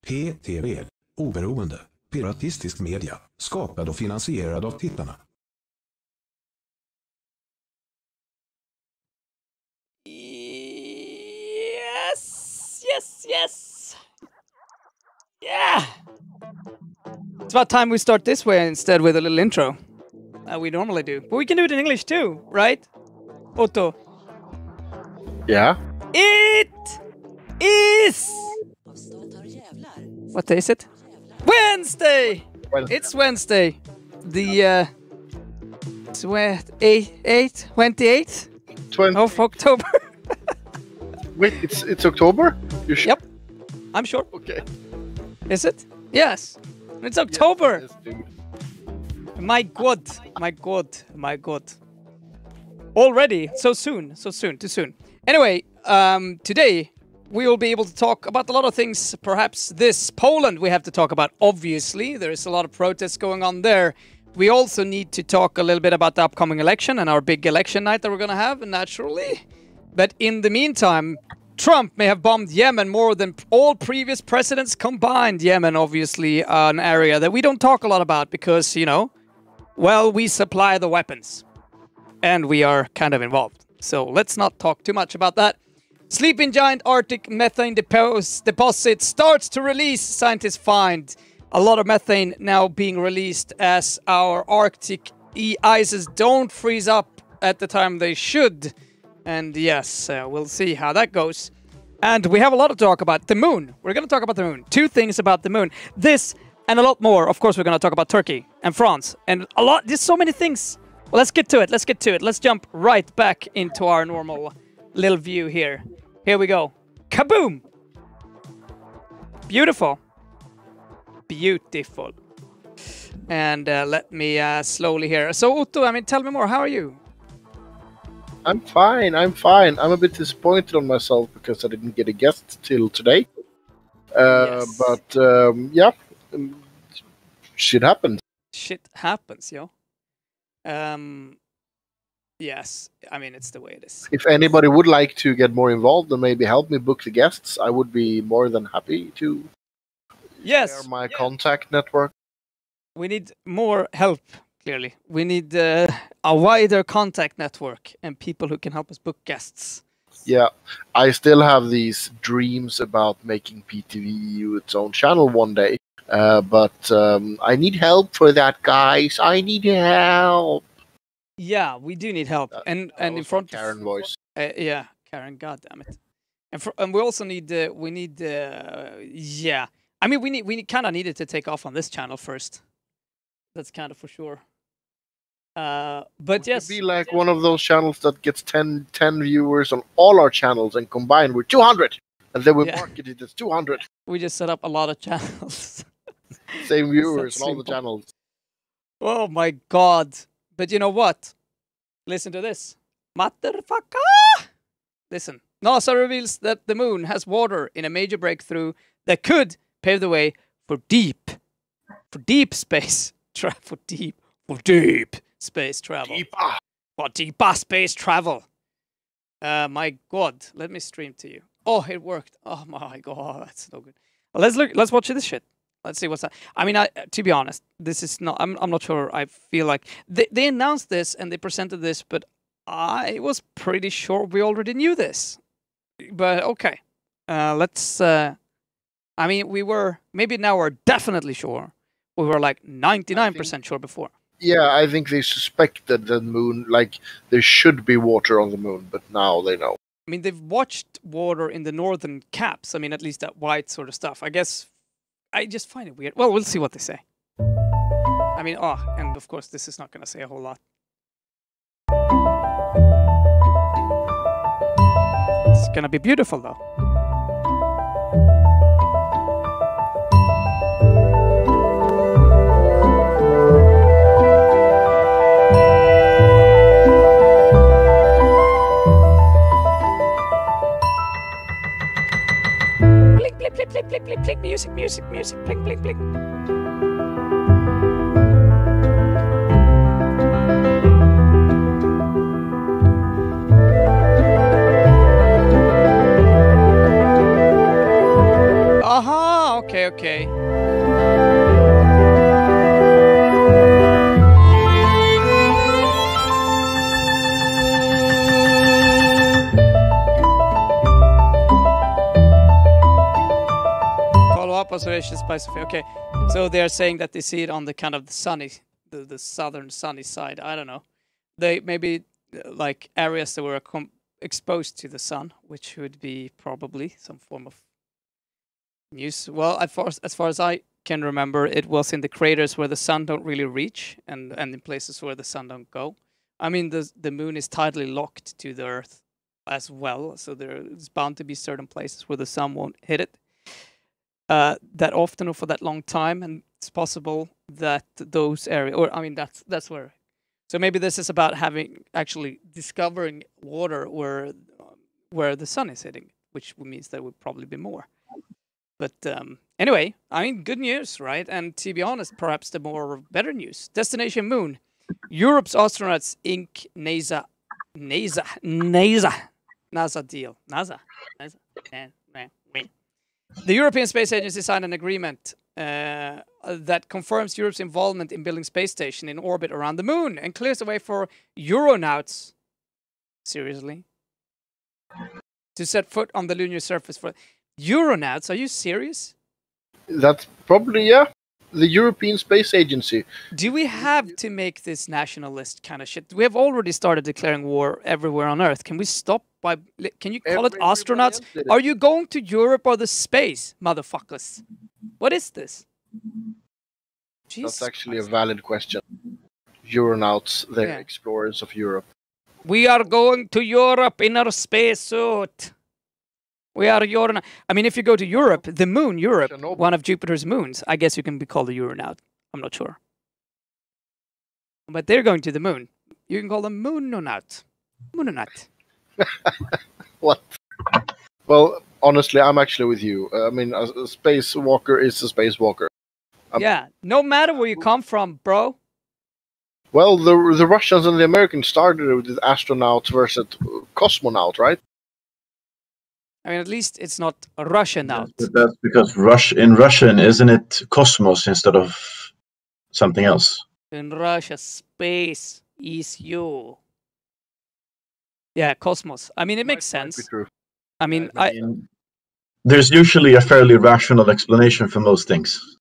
PTVEU, oberoende, piratistisk media, skapad och finansierad av tittarna. Yes. Yeah. It's about time we start this way instead with a little intro. We normally do. But we can do it in English too, right? Otto. Yeah. It is... What day is it? Wednesday! It's Wednesday. The 28th of October. Wait, it's October? You sure? Yep. I'm sure. Okay. Is it? Yes. It's October. Yes, dude. My God. Already. So soon. Too soon. Anyway, today we will be able to talk about a lot of things. Perhaps this Poland we have to talk about. Obviously, there is a lot of protests going on there. We also need to talk a little bit about the upcoming election and our big election night that we're going to have, naturally. But in the meantime, Trump may have bombed Yemen more than all previous presidents combined. Yemen, obviously, an area that we don't talk a lot about because, you know, well, we supply the weapons. And we are kind of involved. So let's not talk too much about that. Sleeping giant Arctic methane deposit starts to release. Scientists find a lot of methane now being released as our Arctic ices don't freeze up at the time they should. And yes, we'll see how that goes. And we have a lot to talk about. The moon. We're going to talk about the moon. Two things about the moon. This and a lot more. Of course, we're going to talk about Turkey and France. And a lot. There's so many things. Well, let's get to it. Let's jump right back into our normal little view here. Here we go. Kaboom! Beautiful. And let me slowly here. So, Otto, I mean, tell me more. How are you? I'm fine. I'm a bit disappointed on myself because I didn't get a guest till today. Yes. But yeah, shit happens. Shit happens, yo. Yes, I mean, it's the way it is. If anybody would like to get more involved and maybe help me book the guests, I would be more than happy to share my contact network. We need more help, clearly. We need a wider contact network and people who can help us book guests. Yeah, I still have these dreams about making PTVEU its own channel one day. But I need help for that, guys. I need help. Yeah, we do need help. And in front of Karen voice. Yeah, Karen, goddammit. And we also need yeah. I mean, we kind of needed to take off on this channel first. That's kind of for sure. But yes, be like one of those channels that gets 10 viewers on all our channels and combined with 200, and then we market it as 200. We just set up a lot of channels. Same viewers on all the channels. Oh my God! But you know what? Listen to this, motherfucker! Listen, NASA reveals that the moon has water in a major breakthrough that could pave the way for deep space travel. For deep space travel. For deeper space travel. My God, let me stream to you. Oh, it worked. Oh my God, that's so good. Well, let's watch this shit. Let's see what's that. I mean, to be honest, this is not. I'm not sure. I feel like they announced this and they presented this, but I was pretty sure we already knew this. But okay, let's. I mean, we were maybe now we're definitely sure. We were like 99% sure before. Yeah, I think they suspected the moon, like there should be water on the moon, but now they know. I mean, they've watched water in the northern caps. I mean, at least that white sort of stuff. I guess I just find it weird. Well, we'll see what they say. I mean, and of course, this is not going to say a whole lot. It's going to be beautiful, though. Blink, music, blink, blink, blink. Okay, okay. Follow-up observations by Sophia. Okay, so they're saying that they see it on the kind of the sunny, the southern sunny side. I don't know. They maybe like areas that were exposed to the sun, which would be probably some form of news. Well, as far as I can remember, it was in the craters where the sun don't really reach, and in places where the sun don't go. I mean, the moon is tidally locked to the Earth as well, so there's bound to be certain places where the sun won't hit it that often or for that long time, and it's possible that those areas, or I mean, that's where. So maybe this is about actually discovering water where the sun is hitting, which means there would probably be more. But anyway, I mean, good news, right? And to be honest, perhaps the better news. Destination Moon. Europe's astronauts ink NASA deal. NASA. The European Space Agency signed an agreement that confirms Europe's involvement in building space station in orbit around the moon and clears the way for Euronauts. Seriously? To set foot on the lunar surface for Euronauts? Are you serious? That's probably, yeah. The European Space Agency. Do we have to make this nationalist kind of shit? We have already started declaring war everywhere on Earth. Can we stop by... Can you call it astronauts? Are you going to Europe or the space, motherfuckers? What is this? Jesus That's actually Christ. a valid question. Euronauts, they're explorers of Europe. We are going to Europe in our spacesuit. We are Euronaut. I mean, if you go to Europe, the moon, Europe, one of Jupiter's moons, I guess you can be called a Euronaut. I'm not sure. But they're going to the moon. You can call them Moononaut. Moononaut. What? Well, honestly, I'm actually with you. I mean, a spacewalker is a spacewalker. Yeah, no matter where you come from, bro. Well, the Russians and the Americans started with astronaut versus cosmonaut, right? I mean, at least it's not a Russian out. Yes, but that's because in Russian, isn't it cosmos instead of something else? In Russia, space is you. Yeah, cosmos. I mean, it makes sense. I mean, there's usually a fairly rational explanation for most things.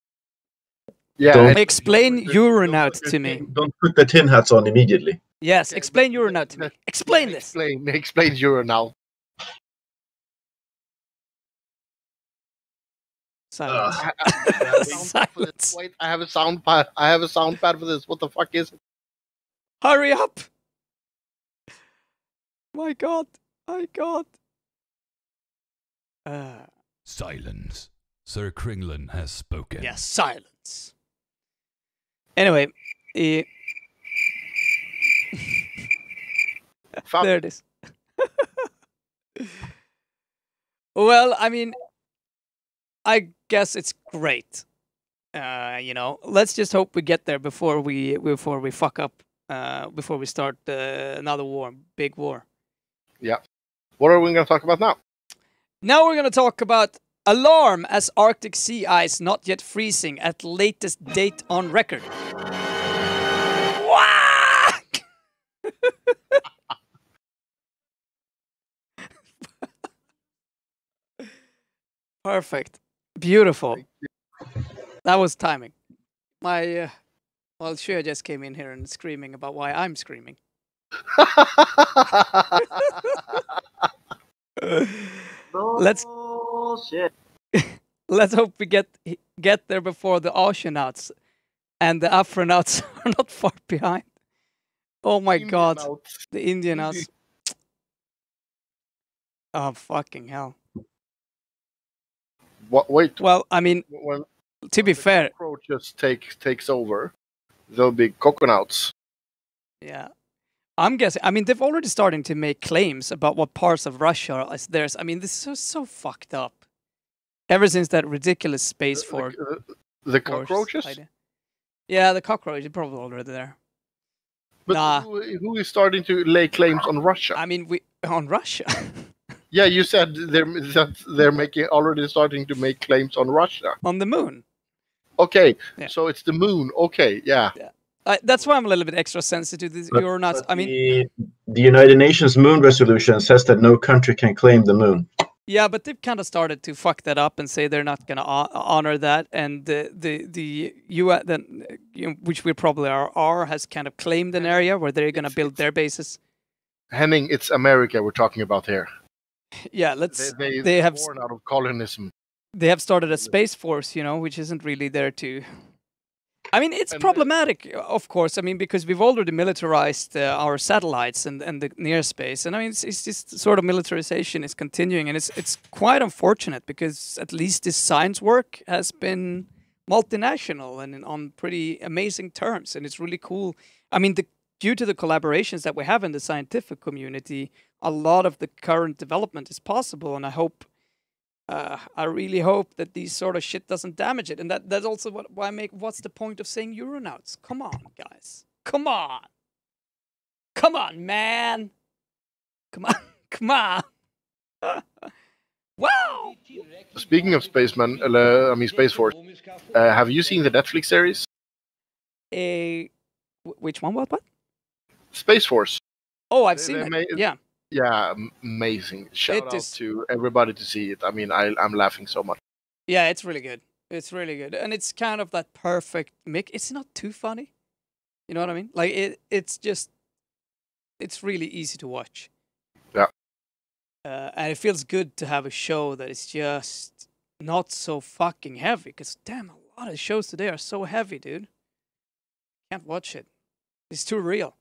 Yeah. Explain Euronaut to me. Don't put the tin hats on immediately. Yes, explain Euronaut to me. Explain this. Explain Euronaut. Silence. Silence. Wait, I have a sound pad. I have a sound pad for this. What the fuck is it? Hurry up! My God. My God. Silence. Sir Kringlen has spoken. Yes, silence. Anyway, there it is. Well, I mean, I guess it's great. You know, let's just hope we get there before we fuck up. Before we start another war, big war. Yeah. What are we going to talk about now? Now we're going to talk about alarm as Arctic sea ice not yet freezing at latest date on record. Whack! Perfect. Beautiful. That was timing. My well, Shua just came in here and screaming about why I'm screaming. Let's hope we get there before the oceanauts and the Afronauts are not far behind. Oh my God, the Indianauts. Oh fucking hell. What? Wait. Well, I mean, to be fair, cockroaches takes over. There'll be coconauts. Yeah. I'm guessing, I mean, they've already starting to make claims about what parts of Russia is theirs. I mean, this is so fucked up. Ever since that ridiculous Space Force. The cockroaches? Idea. Yeah, the cockroaches are probably already there. But who is starting to lay claims on Russia? I mean, on Russia? Yeah, you said they're making already starting to make claims on Russia. On the moon. Okay, Yeah. so it's the moon. Okay, yeah. That's why I'm a little bit extra sensitive to this. You're not. But I mean, the United Nations Moon Resolution says that no country can claim the moon. yeah, but they've kind of started to fuck that up and say they're not going to honor that, and the UN, then which we probably are, has kind of claimed an area where they're going to build their bases. Henning, it's America we're talking about here. Yeah, They have born out of colonism. They have started a space force, which isn't really there to. I mean, it's problematic, of course. I mean, because we've already militarized our satellites and the near space, and I mean, it's just sort of militarization is continuing, and it's quite unfortunate because at least this science work has been multinational and on pretty amazing terms, and it's really cool. I mean, due to the collaborations that we have in the scientific community, a lot of the current development is possible, and I really hope that these sort of shit doesn't damage it. And that's also why I make, what's the point of saying Euronauts? Come on, guys. Come on. Come on, man. Come on. Come on. Wow. Speaking of spacemen, Space Force, have you seen the Netflix series? Which one? What? Space Force. Oh, I've seen it. Yeah. Yeah, amazing. Shout out to everybody to see it. I mean, I'm laughing so much. Yeah, it's really good. It's really good. And it's kind of that perfect mix. It's not too funny. You know what I mean? Like, it's really easy to watch. Yeah. And it feels good to have a show that is just not so fucking heavy. Because, damn, a lot of shows today are so heavy, dude. Can't watch it. It's too real.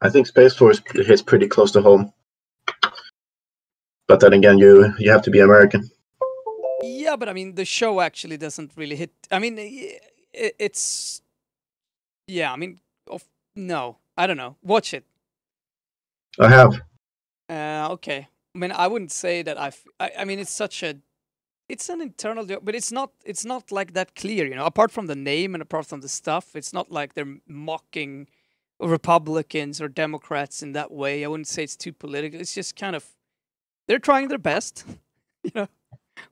I think Space Force hits pretty close to home. But then again, you have to be American. Yeah, but I mean, the show actually doesn't really hit. I mean, it's. Yeah, I mean, no, I don't know. Watch it. I have. Okay. I mean, I wouldn't say that I mean, it's such a. It's an internal joke, but it's not like that clear, Apart from the name and apart from the stuff, it's not like they're mocking Republicans or Democrats in that way. I wouldn't say it's too political. It's just kind of, they're trying their best.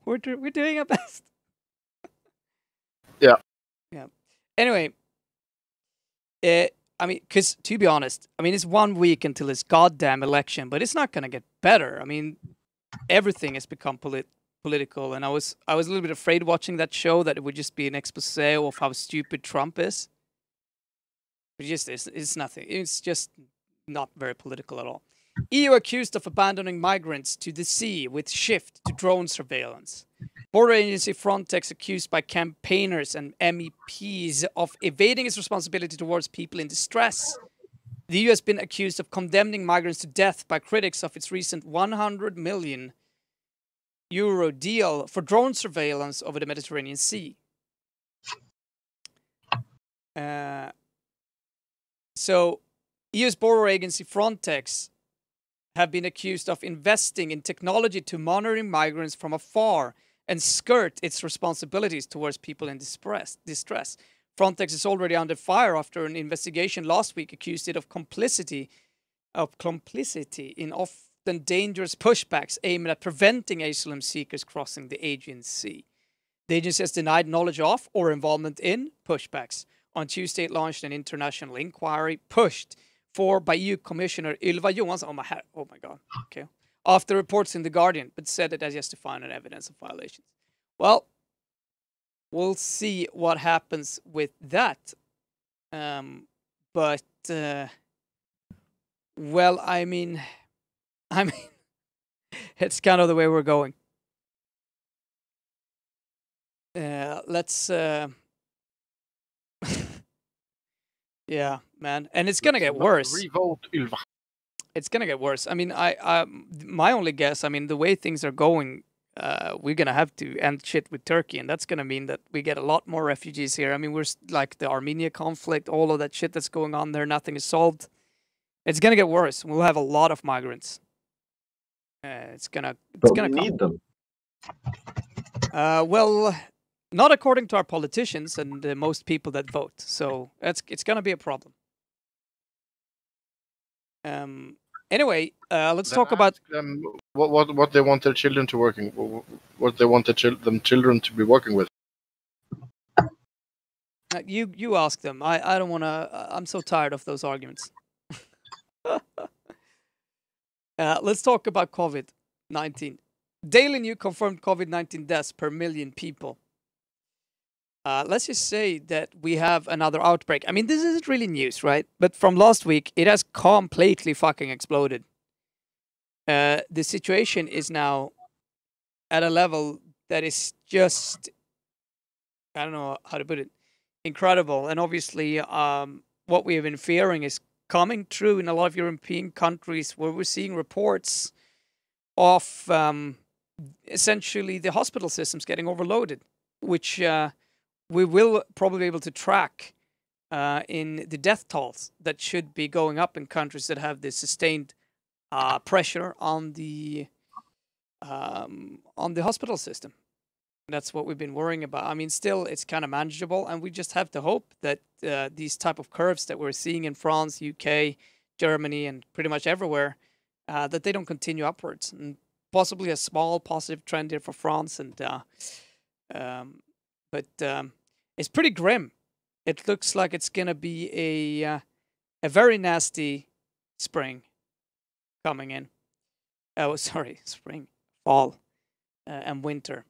We're doing our best. Yeah. Yeah. Anyway, I mean, because to be honest, I mean, it's 1 week until this goddamn election, but it's not gonna get better. I mean, everything has become political, and I was a little bit afraid watching that show that it would just be an expose of how stupid Trump is. It just is. It's nothing. It's just not very political at all. EU accused of abandoning migrants to the sea with shift to drone surveillance. Border agency Frontex accused by campaigners and MEPs of evading its responsibility towards people in distress. The EU has been accused of condemning migrants to death by critics of its recent €100 million deal for drone surveillance over the Mediterranean Sea. So, EU's border agency Frontex have been accused of investing in technology to monitor migrants from afar and skirt its responsibilities towards people in distress. Frontex is already under fire after an investigation last week accused it of complicity in often dangerous pushbacks aimed at preventing asylum seekers crossing the Aegean Sea. The agency has denied knowledge of or involvement in pushbacks. On Tuesday, it launched an international inquiry pushed for by EU Commissioner Ylva Johansson. Oh my God. Okay. After reports in The Guardian, but said it has yet to find an evidence of violations. Well, we'll see what happens with that. Well, I mean, it's kind of the way we're going. Let's. Yeah, man, and it's gonna get worse. Revolt, Ylva. It's gonna get worse. I mean, my only guess. I mean, the way things are going, we're gonna have to end shit with Turkey, and that's gonna mean that we get a lot more refugees here. I mean, we're like the Armenia conflict, all of that shit that's going on there. Nothing is solved. It's gonna get worse. We'll have a lot of migrants. It's gonna come. Need them. Well. Not according to our politicians and most people that vote. So it's going to be a problem. Anyway, let's Then talk about. ask them what they want their children to working, what they want them children to be working with. You ask them. I don't want to. I'm so tired of those arguments. Let's talk about COVID-19. Daily new confirmed COVID-19 deaths per million people. Let's just say that we have another outbreak. I mean, this isn't really news, right? But from last week, it has completely fucking exploded. The situation is now at a level that is just, I don't know how to put it, incredible. And obviously, what we have been fearing is coming true in a lot of European countries where we're seeing reports of essentially the hospital systems getting overloaded, which we will probably be able to track in the death tolls that should be going up in countries that have this sustained pressure on the hospital system. That's what we've been worrying about. I mean, still, it's kind of manageable, and we just have to hope that these type of curves that we're seeing in France, UK, Germany, and pretty much everywhere, that they don't continue upwards. And possibly a small positive trend here for France, and but it's pretty grim. It looks like it's gonna be a very nasty spring coming in. Oh, sorry, spring, fall, and winter.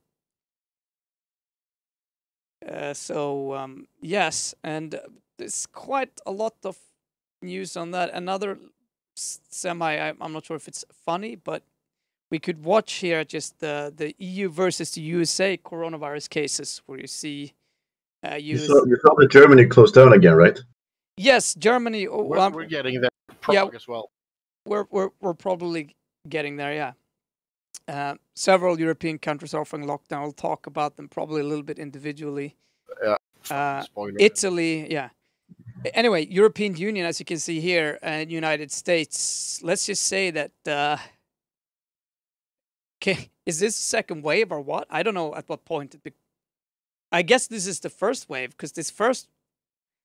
Yes, and there's quite a lot of news on that. Another I'm not sure if it's funny, but we could watch here just the EU versus the USA coronavirus cases, where you see you saw that Germany closed down again, right? Yes, Germany. We're getting there. Prague as well. We're probably getting there. Yeah. Several European countries are offering lockdown. We'll talk about them probably a little bit individually. Yeah. Italy, yeah. Anyway, European Union, as you can see here, and United States. Let's just say that. Okay, is this second wave or what? I don't know at what point. I guess this is the first wave, because this first.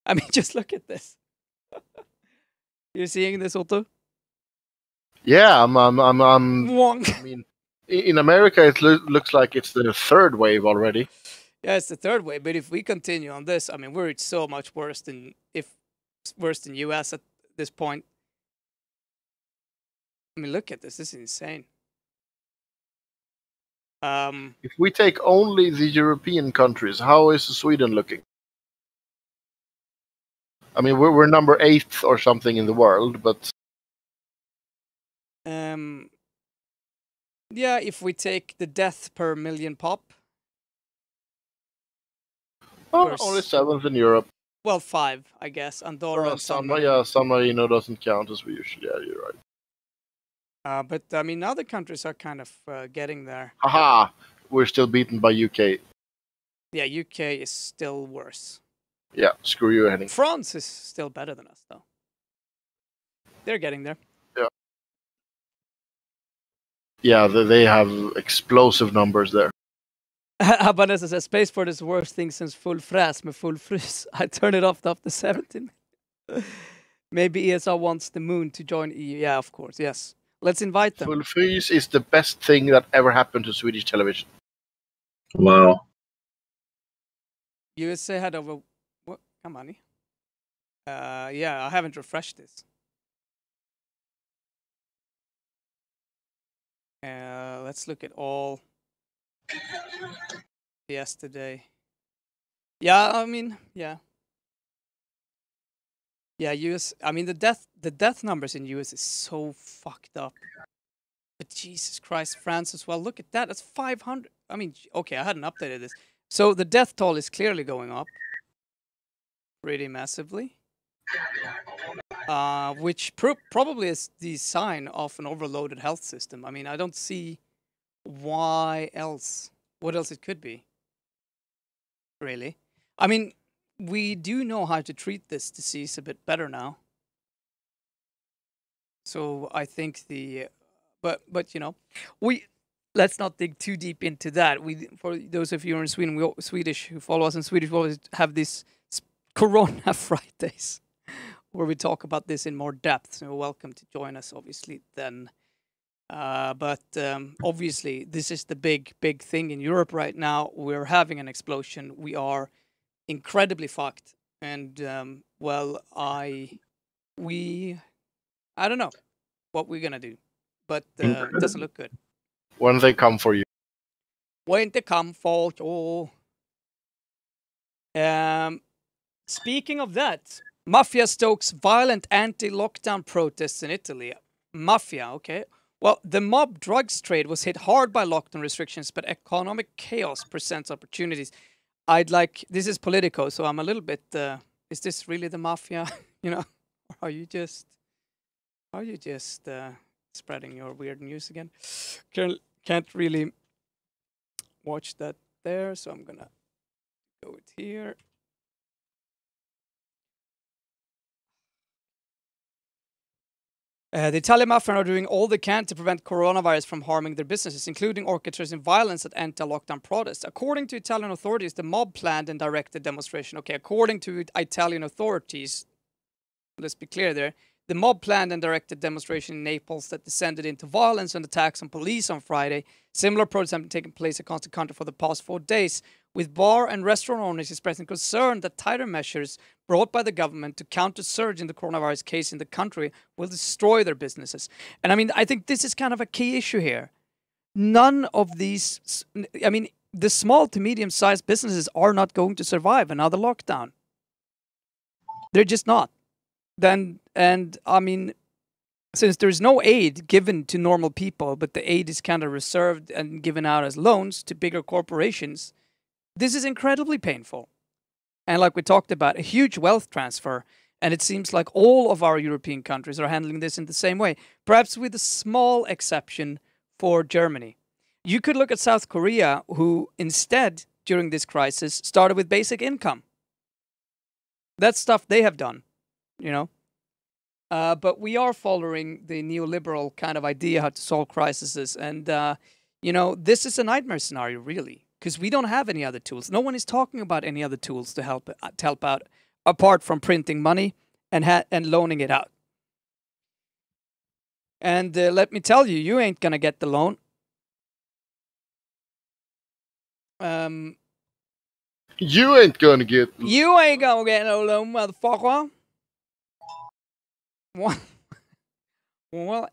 I mean, just look at this. You're seeing this, Otto? Yeah, Wonk. I mean, in America, it looks like it's the third wave already. Yeah, it's the third wave. But if we continue on this, I mean, we're so much worse than US at this point. I mean, look at this. This is insane. If we take only the European countries, how is Sweden looking? I mean, we're number 8 or something in the world, but yeah, if we take the death per million pop, only 7th in Europe. Well, 5, I guess. Andorra and San Marino doesn't count as we usually. Yeah, you're right. But I mean, other countries are kind of getting there. Haha, we're still beaten by UK. Yeah, UK is still worse. Yeah, screw you, Henning. France is still better than us, though. They're getting there. Yeah. Yeah, they have explosive numbers there. Abanessa says, Spaceport is the worst thing since full fräs med full frys. I turned it off after 17. Maybe ESA wants the moon to join EU. Yeah, of course, yes. Let's invite them. Full frys is the best thing that ever happened to Swedish television. Wow. USA had over... What? Come on. Yeah, I haven't refreshed this. Let's look at all yesterday. Yeah, I mean, yeah. Yeah, US. I mean, the death numbers in US is so fucked up. But Jesus Christ, France as well. Look at that. That's 500. I mean, okay, I hadn't updated this. So the death toll is clearly going up pretty massively. Which probably is the sign of an overloaded health system. I mean, I don't see what else it could be. Really. I mean, we do know how to treat this disease a bit better now. So I think but you know, let's not dig too deep into that. For those of you who are in Sweden, Swedish who follow us in Swedish, we always have these Corona Fridays, where we talk about this in more depth. So you're welcome to join us, obviously, then. But obviously, this is the big thing in Europe right now. We're having an explosion. We are incredibly fucked. And, well, I don't know what we're going to do. But it doesn't look good. When they come for you. When they come for you. Speaking of that, Mafia stokes violent anti-lockdown protests in Italy. Mafia, okay. Well, the mob drugs trade was hit hard by lockdown restrictions, but economic chaos presents opportunities. This is Politico, so I'm a little bit, is this really the mafia? You know, or are you just spreading your weird news again? Can't really watch that there, so I'm gonna go it here. The Italian mafia are doing all they can to prevent coronavirus from harming their businesses, including orchestrating violence at anti-lockdown protests. According to Italian authorities, the mob planned and directed demonstration. Okay, according to Italian authorities, let's be clear there, the mob planned and directed demonstration in Naples that descended into violence and attacks on police on Friday. Similar protests have been taking place across the country for the past 4 days, with bar and restaurant owners expressing concern that tighter measures brought by the government to counter surge in the coronavirus case in the country will destroy their businesses. And I mean, I think this is kind of a key issue here. None of these, I mean, the small to medium-sized businesses are not going to survive another lockdown. They're just not. And I mean, since there's no aid given to normal people, but the aid is kind of reserved and given out as loans to bigger corporations, this is incredibly painful. And like we talked about, a huge wealth transfer. And it seems like all of our European countries are handling this in the same way, perhaps with a small exception for Germany. You could look at South Korea, who instead, during this crisis, started with basic income. That's stuff they have done, you know. But we are following the neoliberal kind of idea how to solve crises. And, you know, this is a nightmare scenario, really, because we don't have any other tools. No one is talking about any other tools to help out, apart from printing money and loaning it out. And let me tell you, you ain't going to get the loan. You ain't gonna get... You ain't gonna get no loan, motherfucker. Well,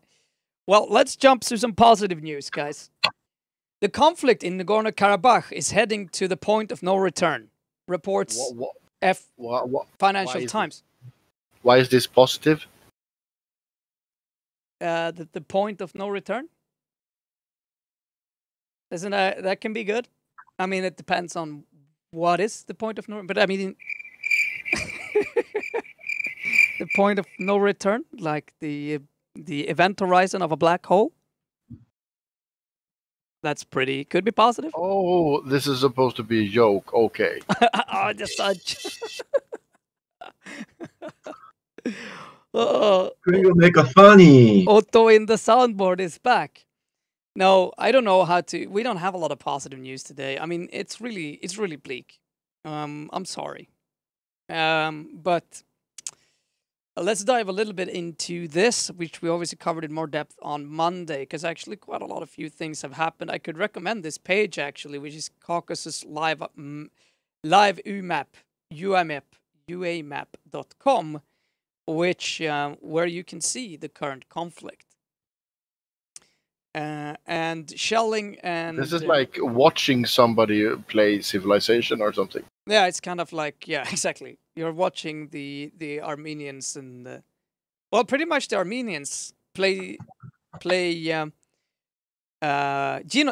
let's jump to some positive news, guys. The conflict in Nagorno-Karabakh is heading to the point of no return, reports Financial Times. Why is this positive? The point of no return? Isn't that can be good? I mean, it depends on what is the point of no return. But I mean... the point of no return, like the event horizon of a black hole. That's could be positive. Oh, this is supposed to be a joke. Okay. Oh, the such. You make a funny. Otto in the soundboard is back. No, I don't know how to. We don't have a lot of positive news today. I mean, it's really bleak. I'm sorry. But let's dive a little bit into this, which we obviously covered in more depth on Monday, because actually quite a lot of few things have happened. I could recommend this page, actually, which is Caucasus Live UAMAP.com, which where you can see the current conflict. And shelling and... This is like watching somebody play Civilization or something. Yeah, it's kind of like, yeah, exactly. You're watching the Armenians and... well, pretty much the Armenians play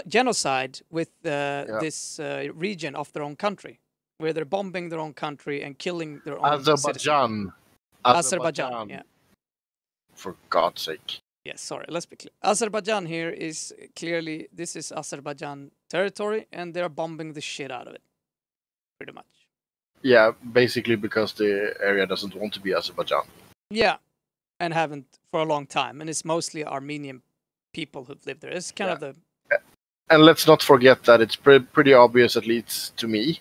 genocide with this region of their own country, where they're bombing their own country and killing their own Azerbaijan. Azerbaijan, yeah. For God's sake. Yes, sorry, let's be clear. Azerbaijan here is clearly, this is Azerbaijan territory, and they're bombing the shit out of it. Pretty much. Yeah, basically because the area doesn't want to be Azerbaijan. Yeah, and haven't for a long time. And it's mostly Armenian people who've lived there. It's kind of the... And let's not forget that it's pretty obvious, at least to me,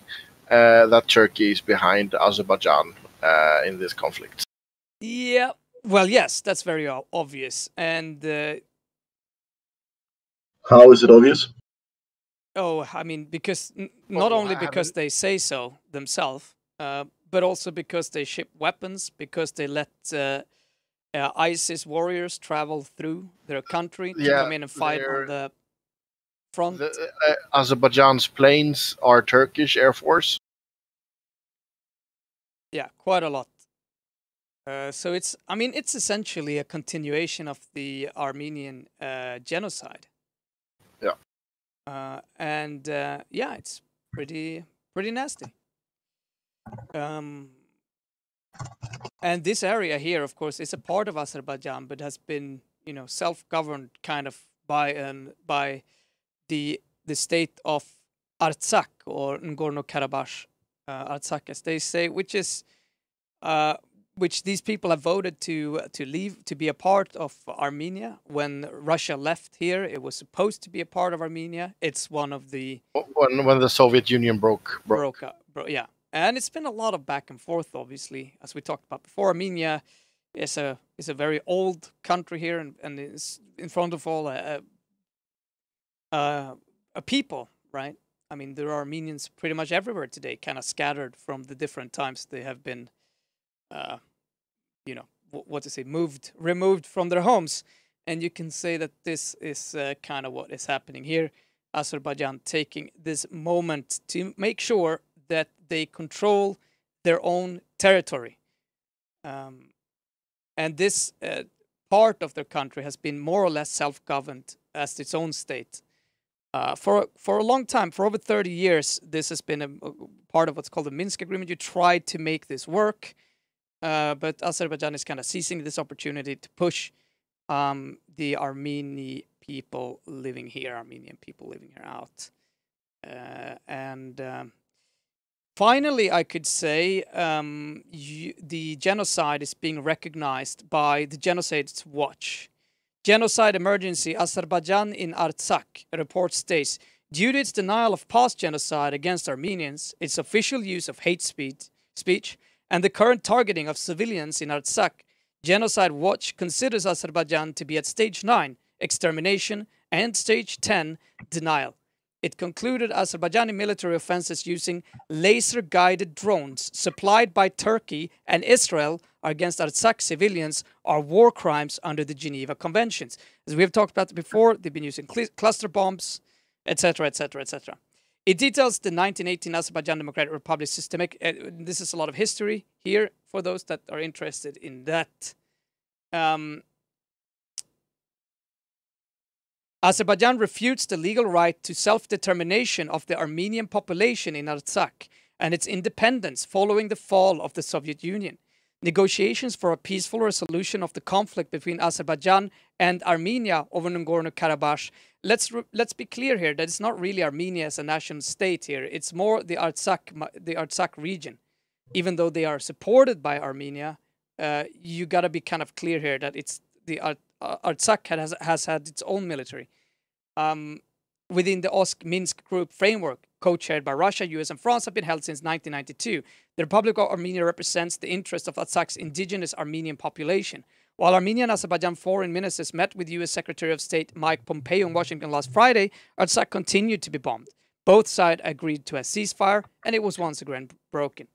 that Turkey is behind Azerbaijan in this conflict. Yeah. Well, yes, that's very obvious. And How is it obvious? oh, I mean, because not only because they say so themselves, but also because they ship weapons, because they let ISIS warriors travel through their country to come in and fight on the front. Azerbaijan's planes are Turkish Air Force. Yeah, quite a lot. So I mean, it's essentially a continuation of the Armenian genocide. Yeah. Yeah, it's pretty nasty. And this area here, of course, is a part of Azerbaijan, but has been, self-governed kind of by the state of Artsakh, or Nagorno-Karabakh, Artsakh, as they say, which these people have voted to leave, to be a part of Armenia. When Russia left here, it was supposed to be a part of Armenia. It's one of the when the Soviet Union broke up. Yeah, and it's been a lot of back and forth, obviously, as we talked about before. Armenia is a very old country here, and is in front of all a people, right? I mean, there are Armenians pretty much everywhere today, kind of scattered from the different times they have been, what to say, removed from their homes. And you can say that this is kind of what is happening here. Azerbaijan taking this moment to make sure that they control their own territory. And this part of their country has been more or less self-governed as its own state. For a long time, for over 30 years, this has been a part of what's called the Minsk Agreement. You tried to make this work, but Azerbaijan is kind of seizing this opportunity to push the Armenian people living here out. Finally, I could say the genocide is being recognized by the Genocide Watch. Genocide Emergency Azerbaijan in Artsakh report states, due to its denial of past genocide against Armenians, its official use of hate speech, and the current targeting of civilians in Artsakh, Genocide Watch considers Azerbaijan to be at stage 9, extermination, and stage 10, denial. It concluded Azerbaijani military offenses using laser-guided drones supplied by Turkey and Israel against Artsakh civilians are war crimes under the Geneva Conventions. As we have talked about before, they've been using cluster bombs, etc., etc., etc. It details the 1918 Azerbaijan Democratic Republic systemic. This is a lot of history here for those that are interested in that. Azerbaijan refutes the legal right to self-determination of the Armenian population in Artsakh and its independence following the fall of the Soviet Union. Negotiations for a peaceful resolution of the conflict between Azerbaijan and Armenia over Nagorno-Karabakh. Let's be clear here that it's not really Armenia as a national state here. It's more the Artsakh region. Even though they are supported by Armenia, you got to be kind of clear here that it's the Artsakh has had its own military. Within the OSK-Minsk group framework, co-chaired by Russia, US, and France, have been held since 1992. The Republic of Armenia represents the interests of Artsakh's indigenous Armenian population. While Armenia and Azerbaijan foreign ministers met with US Secretary of State Mike Pompeo in Washington last Friday, Artsakh continued to be bombed. Both sides agreed to a ceasefire, and it was once again broken.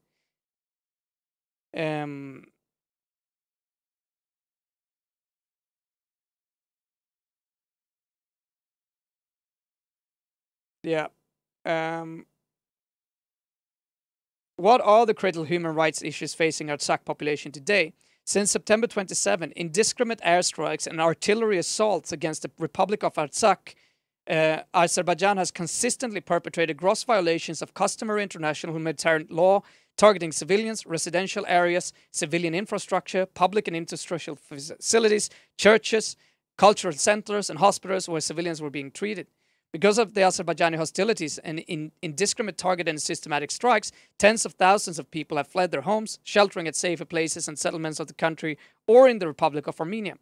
Yeah. What are the critical human rights issues facing Artsakh population today? Since September 27, indiscriminate airstrikes and artillery assaults against the Republic of Artsakh, Azerbaijan has consistently perpetrated gross violations of customary international humanitarian law, targeting civilians, residential areas, civilian infrastructure, public and industrial facilities, churches, cultural centers, and hospitals where civilians were being treated. Because of the Azerbaijani hostilities and indiscriminate targeted and systematic strikes, tens of thousands of people have fled their homes, sheltering at safer places and settlements of the country or in the Republic of Armenia.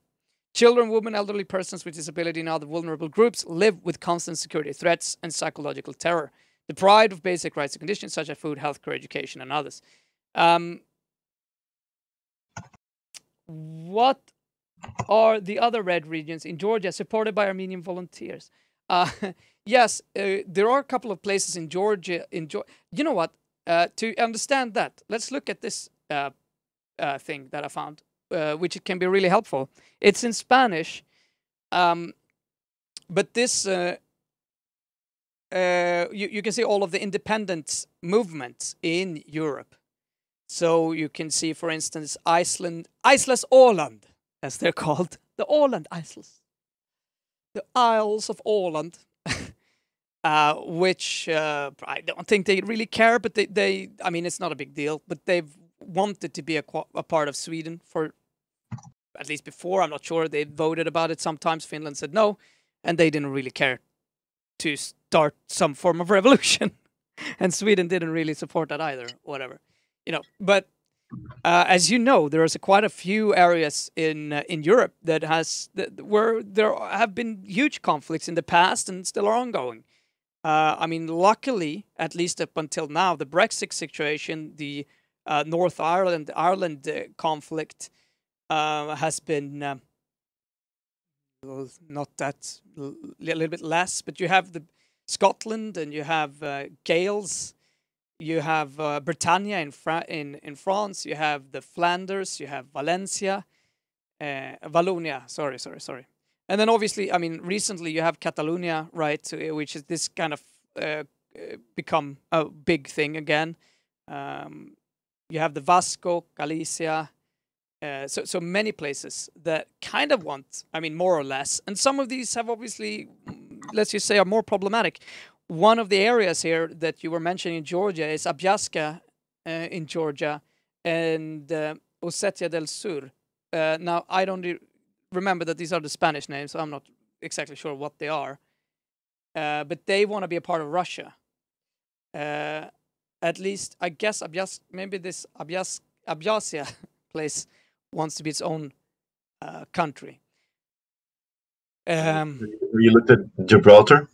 Children, women, elderly persons with disability, and other vulnerable groups live with constant security threats and psychological terror, deprived of basic rights and conditions such as food, healthcare, education, and others. what are the other red regions in Georgia supported by Armenian volunteers? Yes, there are a couple of places in Georgia. You know what? To understand that, let's look at this thing that I found, which it can be really helpful. It's in Spanish, but this you can see all of the independence movements in Europe. So you can see, for instance, Islas Åland, as they're called, the Åland Isles, the Isles of Åland, which I don't think they really care, but they I mean, it's not a big deal, but they've wanted to be a part of Sweden for, at least before, I'm not sure, they voted about it sometimes, Finland said no, and they didn't really care to start some form of revolution, and Sweden didn't really support that either, whatever. You know, but as you know, there's quite a few areas in Europe that where there have been huge conflicts in the past and still are ongoing. I mean, luckily, at least up until now, the Brexit situation, the North Ireland conflict has been not that, a little bit less, but you have the Scotland and you have Gales. You have Britannia in France. You have the Flanders. You have Valencia, Wallonia. Sorry. And then obviously, I mean, recently you have Catalonia, right? Which is this kind of become a big thing again. You have the Vasco, Galicia. So many places that kind of want, I mean, more or less. And some of these have obviously, let's just say, are more problematic. One of the areas here that you were mentioning in Georgia is Abjaska in Georgia and Ossetia del Sur. Now, I don't remember that these are the Spanish names, so I'm not exactly sure what they are. But they want to be a part of Russia. At least, I guess, maybe this Abjasia place wants to be its own country. You looked at Gibraltar?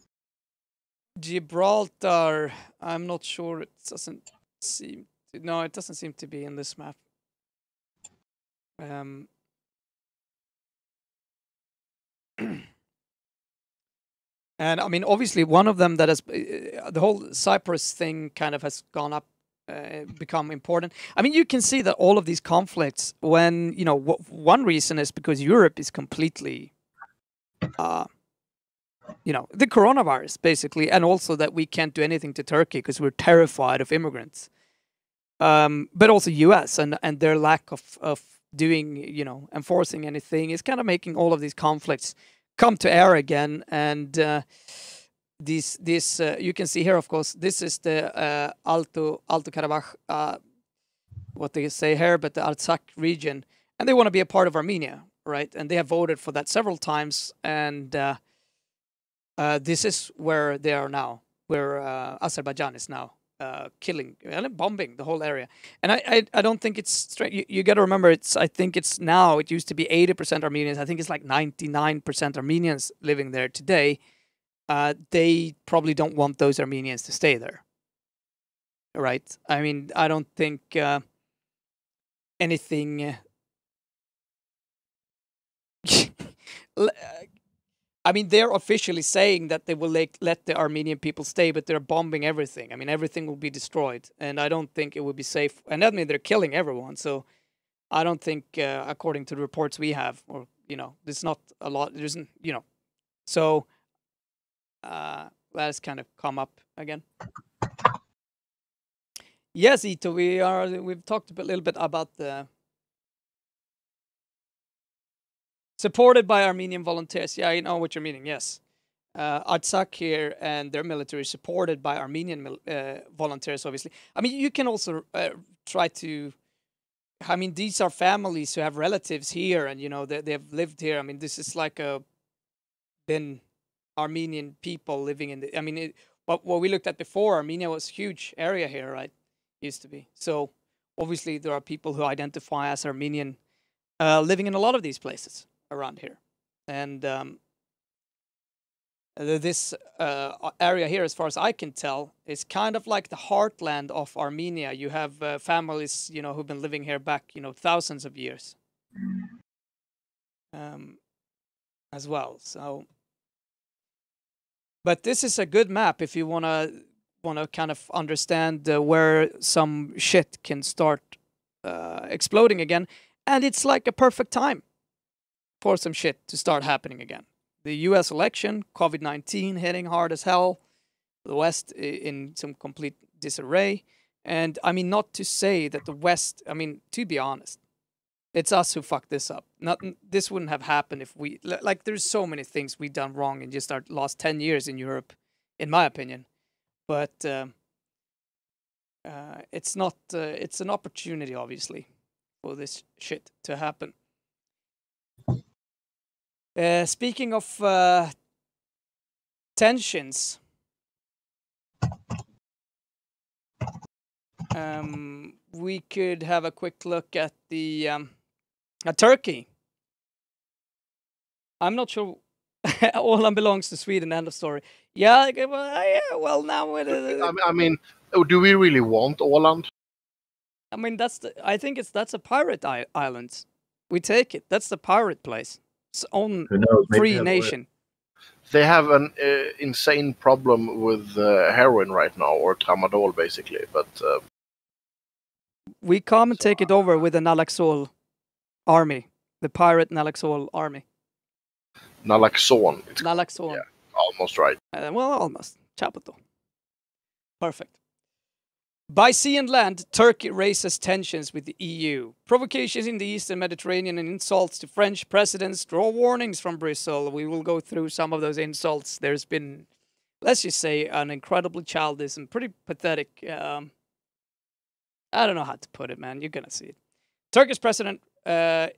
Gibraltar, I'm not sure. It doesn't seem to, no, it doesn't seem to be in this map. And I mean, obviously, one of them that has the whole Cyprus thing kind of has gone up, become important. I mean, you can see that all of these conflicts, when, you know, one reason is because Europe is completely you know, the coronavirus, basically, and also that we can't do anything to Turkey because we're terrified of immigrants. But also US and their lack of doing, you know, enforcing anything is kind of making all of these conflicts come to air again. And these you can see here, of course, this is the Alto Karabakh, what they say here, but the Artsakh region, and they want to be a part of Armenia, right? And they have voted for that several times, and this is where they are now, where Azerbaijan is now killing and bombing the whole area. And I don't think it's straight. You got to remember, I think it's now, it used to be 80% Armenians. I think it's like 99% Armenians living there today. They probably don't want those Armenians to stay there, right? I mean, I don't think anything. I mean, they're officially saying that they will let the Armenian people stay, but they're bombing everything. I mean, everything will be destroyed, and I don't think it would be safe. And that means they're killing everyone. So I don't think, according to the reports we have, or, you know, there's not a lot. There isn't, you know. So that has kind of come up again. Yes, Ito, we've talked a little bit about the supported by Armenian volunteers. Yeah, I know what you're meaning, yes. Artsakh here and their military is supported by Armenian volunteers, obviously. I mean, you can also try to... I mean, these are families who have relatives here and, you know, they have lived here. I mean, this is like been Armenian people living in the... I mean, what we looked at before, Armenia was a huge area here, right? Used to be. So, obviously, there are people who identify as Armenian living in a lot of these places around here. And this area here, as far as I can tell, is kind of like the heartland of Armenia. You have families, you know, who've been living here back, you know, thousands of years. as well. So, but this is a good map if you wanna kind of understand where some shit can start exploding again, and it's like a perfect time for some shit to start happening again. The U.S. election, COVID-19 hitting hard as hell, the West in some complete disarray, and I mean, not to say that the West, I mean, to be honest, it's us who fucked this up. This wouldn't have happened if we, like, there's so many things we've done wrong in just our last 10 years in Europe, in my opinion. But it's not, it's an opportunity, obviously, for this shit to happen. Speaking of tensions, we could have a quick look at the at Turkey. I'm not sure. Åland belongs to Sweden. End of story. Yeah, well, now it is. I mean, do we really want Åland? I mean, I think that's a pirate island. We take it. That's the pirate place. Its own free nation. They have an insane problem with heroin right now, or tramadol, basically. But we come and take it over with the Nalaxol army, the pirate Nalaxol army. Nalaxon. Nalaxon. Yeah, almost right. Well, almost. Chapato. Perfect. By sea and land, Turkey raises tensions with the EU. Provocations in the Eastern Mediterranean and insults to French presidents draw warnings from Brussels. We will go through some of those insults. There's been, let's just say, an incredibly childish and pretty pathetic, I don't know how to put it, man. You're going to see it. Turkish president, I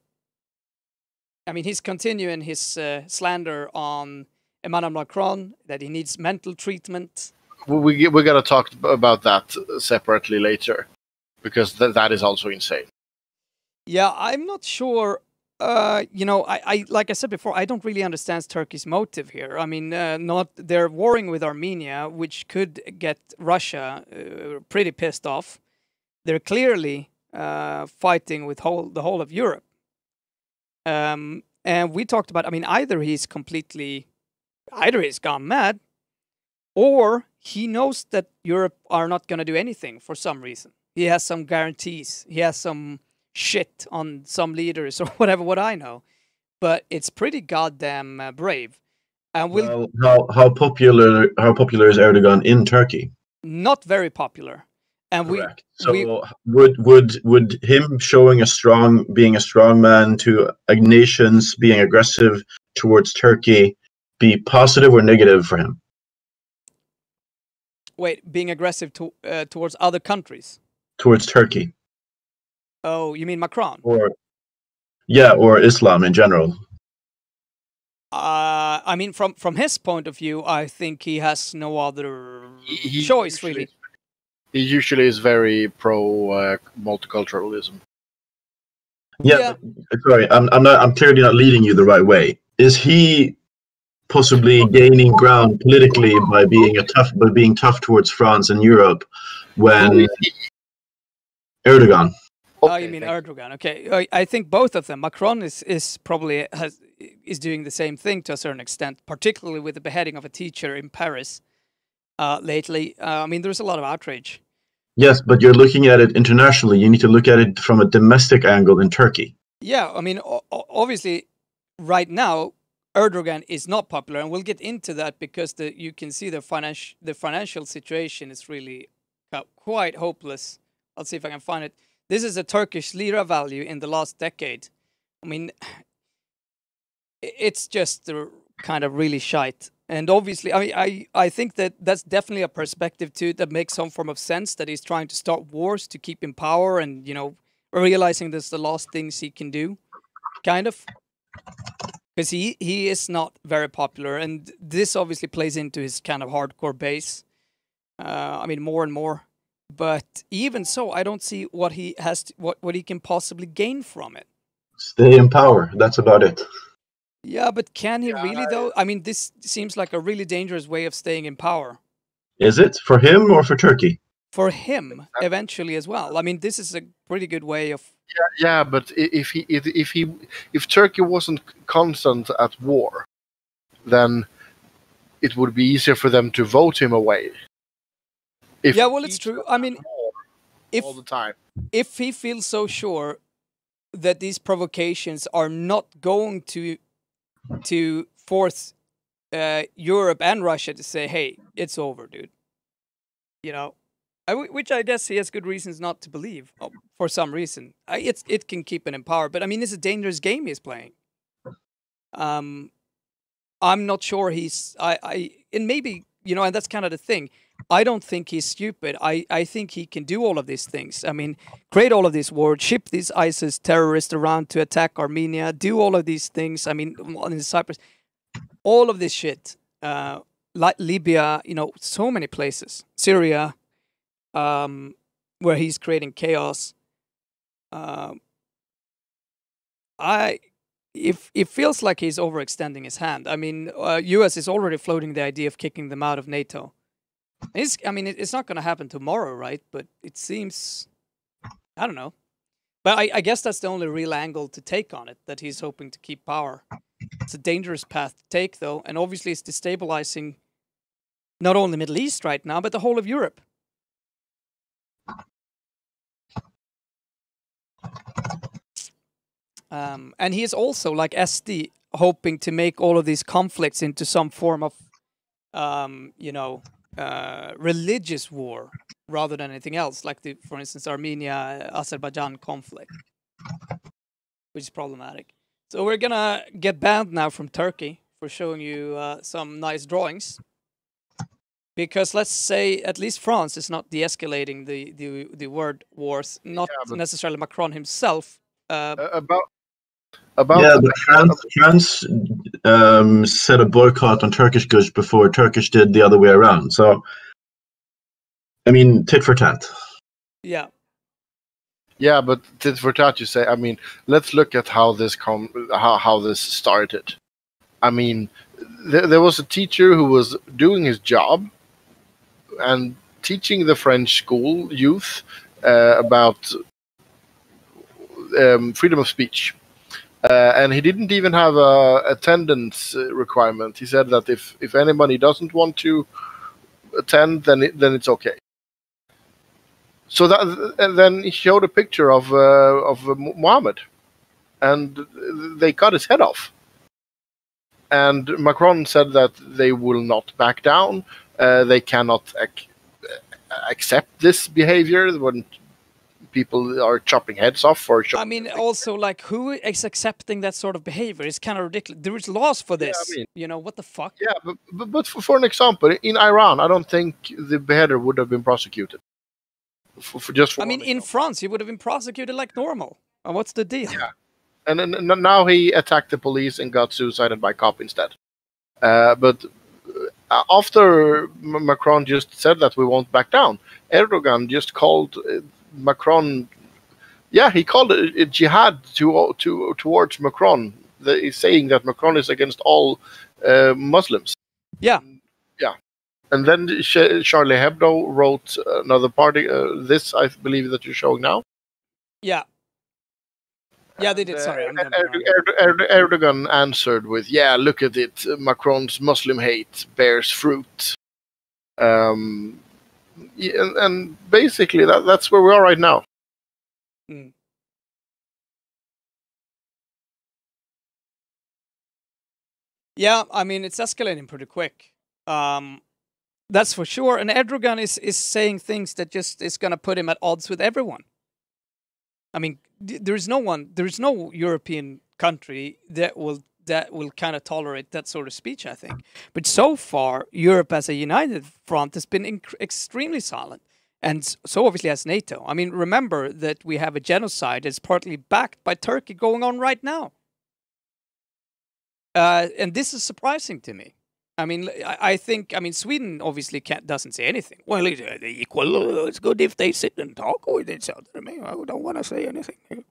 mean, he's continuing his slander on Emmanuel Macron, that he needs mental treatment. We're gonna talk about that separately later, because that is also insane. Yeah, I'm not sure. You know, I like I said before, I don't really understand Turkey's motive here. I mean, they're warring with Armenia, which could get Russia pretty pissed off. They're clearly fighting with the whole of Europe. And we talked about, I mean, either he's gone mad, or he knows that Europe are not going to do anything for some reason. He has some guarantees. He has some shit on some leaders or whatever, what I know. But it's pretty goddamn brave. And well, how popular is Erdogan in Turkey? Not very popular. And correct. Would him being a strong man to nations, being aggressive towards Turkey, be positive or negative for him? Wait, being aggressive towards other countries? Towards Turkey. Oh, you mean Macron? Or Islam in general. I mean, from his point of view, I think he has no other choice, really. He usually is very pro multiculturalism. Yeah. But, sorry, I'm clearly not leading you the right way. Is he possibly gaining ground politically by being tough towards France and Europe when Erdogan? Oh, you mean Erdogan? Okay, I think both of them. Macron is probably is doing the same thing to a certain extent, particularly with the beheading of a teacher in Paris lately. I mean, there's a lot of outrage. Yes, but you're looking at it internationally. You need to look at it from a domestic angle in Turkey. Yeah, I mean, obviously, right now, Erdogan is not popular, and we'll get into that because you can see the financial situation is really quite hopeless. I'll see if I can find it. This is a Turkish lira value in the last decade. I mean, it's just kind of really shite. And obviously, I think that's definitely a perspective too that makes some form of sense, that he's trying to start wars to keep in power, and, you know, realizing there's the last things he can do, kind of. Because he is not very popular, and this obviously plays into his kind of hardcore base. I mean, more and more. But even so, I don't see what he has, what he can possibly gain from it. Stay in power. That's about it. Yeah, but can he really though? I mean, this seems like a really dangerous way of staying in power. Is it for him or for Turkey? for him eventually as well. I mean, this is a pretty good way of. Yeah, but if Turkey wasn't constant at war, then it would be easier for them to vote him away. Yeah, well, it's true. I mean, all the time. If he feels so sure that these provocations are not going to force Europe and Russia to say, "Hey, it's over, dude," you know, which I guess he has good reasons not to believe for some reason. It can keep him in power, but I mean, it's a dangerous game he's playing. I'm not sure and maybe, you know, and that's kind of the thing. I don't think he's stupid. I think he can do all of these things. I mean, create all of these wars, ship these ISIS terrorists around to attack Armenia, do all of these things. I mean, in Cyprus, all of this shit, like Libya, you know, so many places, Syria, where he's creating chaos. It feels like he's overextending his hand. I mean, US is already floating the idea of kicking them out of NATO. I mean, it's not going to happen tomorrow, right? But it seems, I don't know. But I guess that's the only real angle to take on it, that he's hoping to keep power. It's a dangerous path to take, though, and obviously it's destabilizing not only the Middle East right now, but the whole of Europe. And he is also, like SD, hoping to make all of these conflicts into some form of, you know, religious war rather than anything else, like the, for instance, Armenia-Azerbaijan conflict, which is problematic. So we're gonna get banned now from Turkey for showing you some nice drawings, because let's say at least France is not de-escalating the word wars, not necessarily Macron himself. But France set a boycott on Turkish goods before Turkish did the other way around. So, I mean, tit for tat. Yeah. Yeah, but tit for tat, you say. I mean, let's look at how this how this started. I mean, there was a teacher who was doing his job and teaching the French school youth about freedom of speech. And he didn't even have a attendance requirement. He said that if anybody doesn't want to attend, then it's okay. So then he showed a picture of Mohammed, and they cut his head off. And Macron said that they will not back down. They cannot accept this behavior when people are chopping heads off for. I mean, also, like, who is accepting that sort of behavior? It's kind of ridiculous. There is laws for this. Yeah, I mean, you know, what the fuck? Yeah, but for an example, in Iran, I don't think the beheader would have been prosecuted. I mean, in France, he would have been prosecuted like normal. And what's the deal? Yeah, and now he attacked the police and got suicided by cop instead. But after Macron just said that we won't back down, Erdogan just called Macron. Yeah, he called it jihad towards Macron. He's saying that Macron is against all Muslims. Yeah. Yeah. And then Charlie Hebdo wrote another party. This, I believe, that you're showing now. Yeah. Yeah, they did. Sorry. Erdogan answered with, "Yeah, look at it. Macron's Muslim hate bears fruit." And basically, that's where we are right now. Mm. Yeah, I mean, it's escalating pretty quick. That's for sure. And Erdogan is saying things that just is going to put him at odds with everyone. I mean, there is no European country that will kind of tolerate that sort of speech, I think. But so far, Europe as a united front has been extremely silent. And so obviously has NATO. I mean, remember that we have a genocide that's partly backed by Turkey going on right now. And this is surprising to me. I mean, I think Sweden obviously doesn't say anything. Well, they're equal. It's good if they sit and talk with each other. I mean, I don't want to say anything.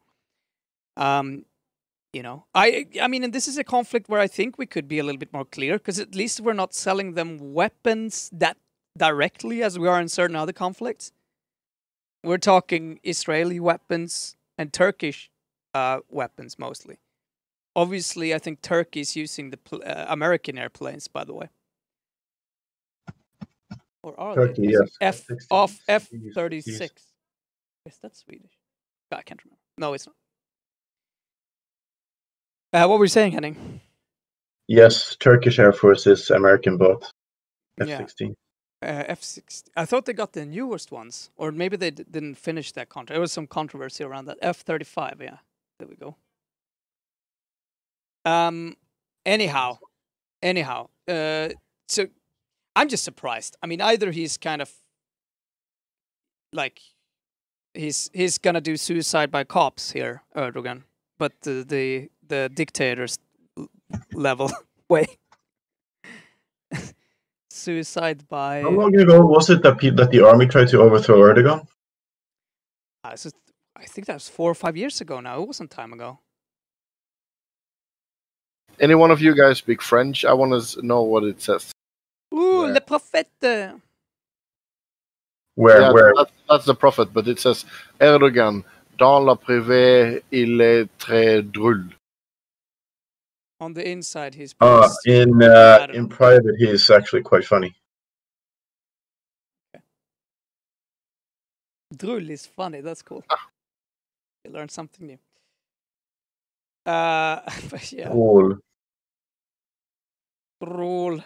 You know, I mean, and this is a conflict where I think we could be a little bit more clear, because at least we're not selling them weapons that directly as we are in certain other conflicts. We're talking Israeli weapons and Turkish weapons mostly. Obviously, I think Turkey is using the American airplanes, by the way. Or are Turkey, they yes. using F-36? Is that Swedish? I can't remember. No, it's not. What were you saying, Henning? Yes, Turkish Air Force is American bought F-16. F-16. I thought they got the newest ones, or maybe they didn't finish that contract. There was some controversy around that. F-35, yeah. There we go. Anyhow, so I'm just surprised. I mean, either he's kind of like he's gonna do suicide by cops here, Erdogan, but the dictator's level way. Suicide by. How long ago was it that the army tried to overthrow Erdogan? I think that was 4 or 5 years ago now. It wasn't time ago. Any one of you guys speak French? I want to know what it says. Ooh, Where? le prophète. Where? That's the prophet, but it says Erdogan dans la privée il est très drôle. On the inside, he's in private, he's actually quite funny. Drôle is funny. That's cool. You learned something new. But yeah. Cool. Droll.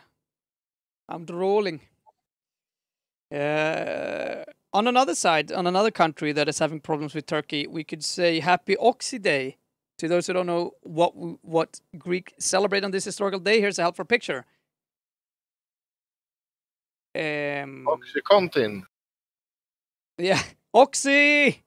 I'm drooling. On another side, on another country that is having problems with Turkey, we could say Happy Oxy Day. To those who don't know what Greek celebrate on this historical day, here's a helpful picture. Oxycontin. Yeah, Oxy!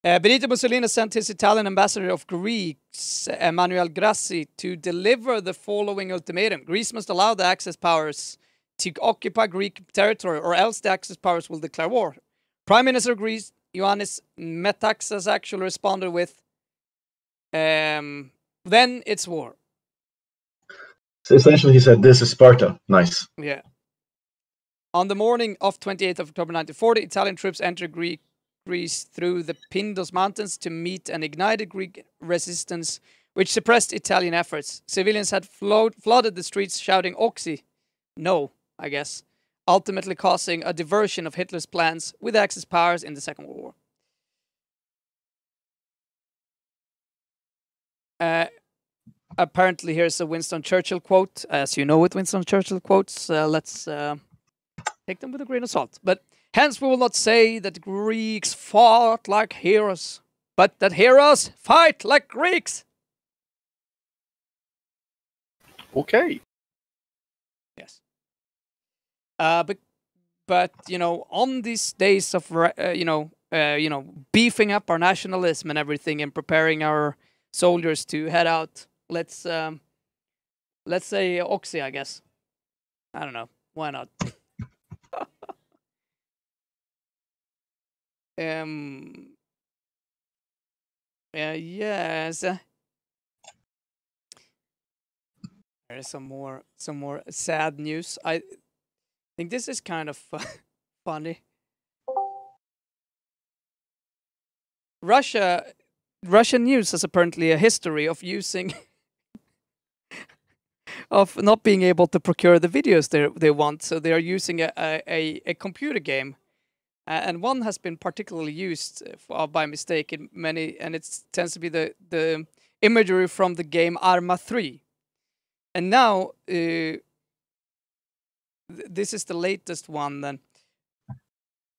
Benito Mussolini sent his Italian ambassador of Greece, Emanuele Grassi, to deliver the following ultimatum. Greece must allow the Axis powers to occupy Greek territory, or else the Axis powers will declare war. Prime Minister of Greece, Ioannis Metaxas, actually responded with, then it's war. So essentially, he said, "This is Sparta." Nice. Yeah. On the morning of 28th of October 1940, Italian troops entered Greece through the Pindos Mountains to meet an ignited Greek resistance, which suppressed Italian efforts. Civilians had flooded the streets shouting "Oxy!" No, I guess, ultimately causing a diversion of Hitler's plans with Axis powers in the Second World War. Apparently, here's a Winston Churchill quote. As you know, with Winston Churchill quotes, let's take them with a grain of salt. But hence, we will not say that Greeks fought like heroes, but that heroes fight like Greeks. Okay. Yes. But you know, on these days of beefing up our nationalism and everything, and preparing our soldiers to head out, let's say Oxy, I guess. I don't know. Why not? Yes. There is some more sad news. I think this is kind of funny. Russian news has apparently a history of using of not being able to procure the videos they want, so they are using a computer game, and one has been particularly used by mistake in many, and it tends to be the imagery from the game Arma 3. And now this is the latest one. Then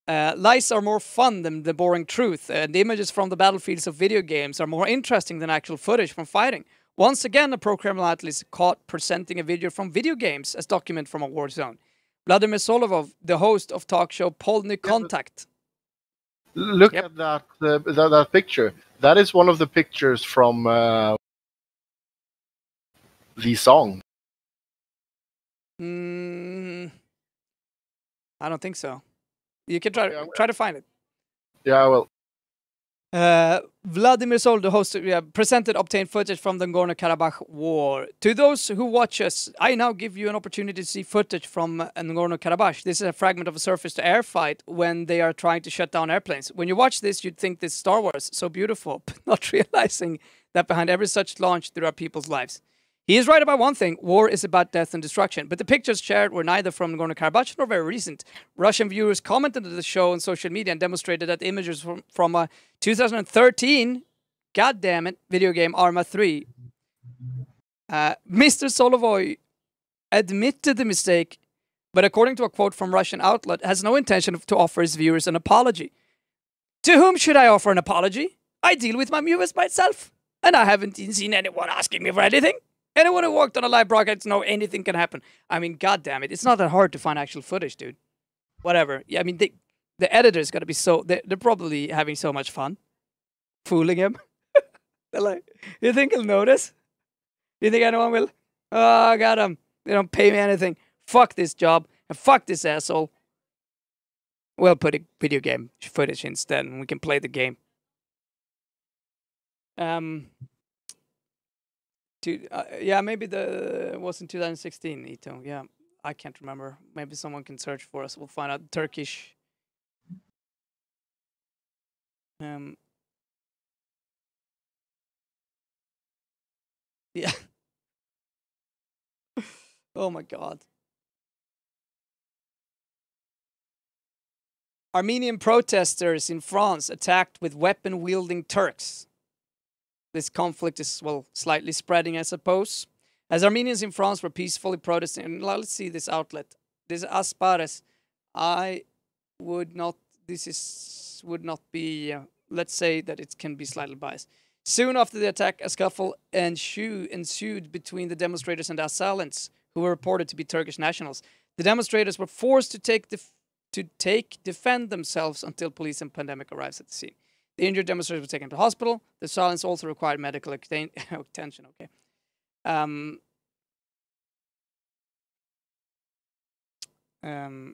lies are more fun than the boring truth, and the images from the battlefields of video games are more interesting than actual footage from fighting. Once again, a pro-Kremlin athlete is caught presenting a video from video games as document from a war zone. Vladimir Solovov, the host of talk show Polny Contact. Look at that picture. That is one of the pictures from the song. I don't think so. You can try to find it. Yeah, well. Vladimir Sol, the host, presented obtained footage from the Nagorno-Karabakh war. To those who watch us, I now give you an opportunity to see footage from Nagorno-Karabakh. This is a fragment of a surface-to-air fight when they are trying to shut down airplanes. When you watch this, you'd think this is Star Wars, so beautiful, but not realizing that behind every such launch, there are people's lives. He is right about one thing, war is about death and destruction, but the pictures shared were neither from Nagorno-Karabakh nor very recent. Russian viewers commented on the show on social media and demonstrated that images from a 2013, goddammit, video game Arma 3. Mr. Solovoy admitted the mistake, but according to a quote from Russian outlet, has no intention to offer his viewers an apology. To whom should I offer an apology? I deal with my viewers myself, and I haven't seen anyone asking me for anything. Anyone who worked on a live broadcast know anything can happen. I mean, goddammit, it's not that hard to find actual footage, dude. Whatever. Yeah, I mean, the editor's got to be so... They're probably having so much fun fooling him. They're like, you think he'll notice? You think anyone will? Oh, I got him. They don't pay me anything. Fuck this job. And fuck this asshole. We'll put a video game footage instead and we can play the game. Yeah, maybe it was in 2016, Ito. Yeah, I can't remember. Maybe someone can search for us. We'll find out. Turkish. Yeah. Oh my God. Armenian protesters in France attacked with weapon-wielding Turks. This conflict is, well, slightly spreading, I suppose. As Armenians in France were peacefully protesting, let's see this outlet. This is Aspares. Would not be, let's say that it can be slightly biased. Soon after the attack, a scuffle ensued between the demonstrators and the assailants, who were reported to be Turkish nationals. The demonstrators were forced to defend themselves until police and pandemic arrives at the scene. The injured demonstrators were taken to hospital. The assailants also required medical attention. Okay.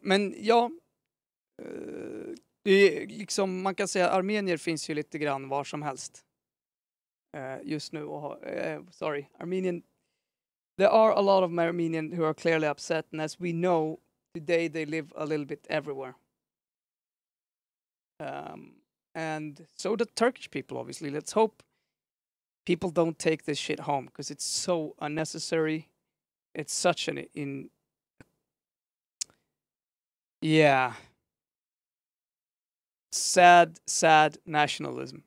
Men ja, liksom man kan säga armenier finns ju lite grann var som helst just nu. Sorry, Armenian. There are a lot of Armenian who are clearly upset, and as we know, today they live a little bit everywhere. And so the Turkish people, obviously. Let's hope people don't take this shit home, because it's so unnecessary. It's such an yeah. Sad nationalism.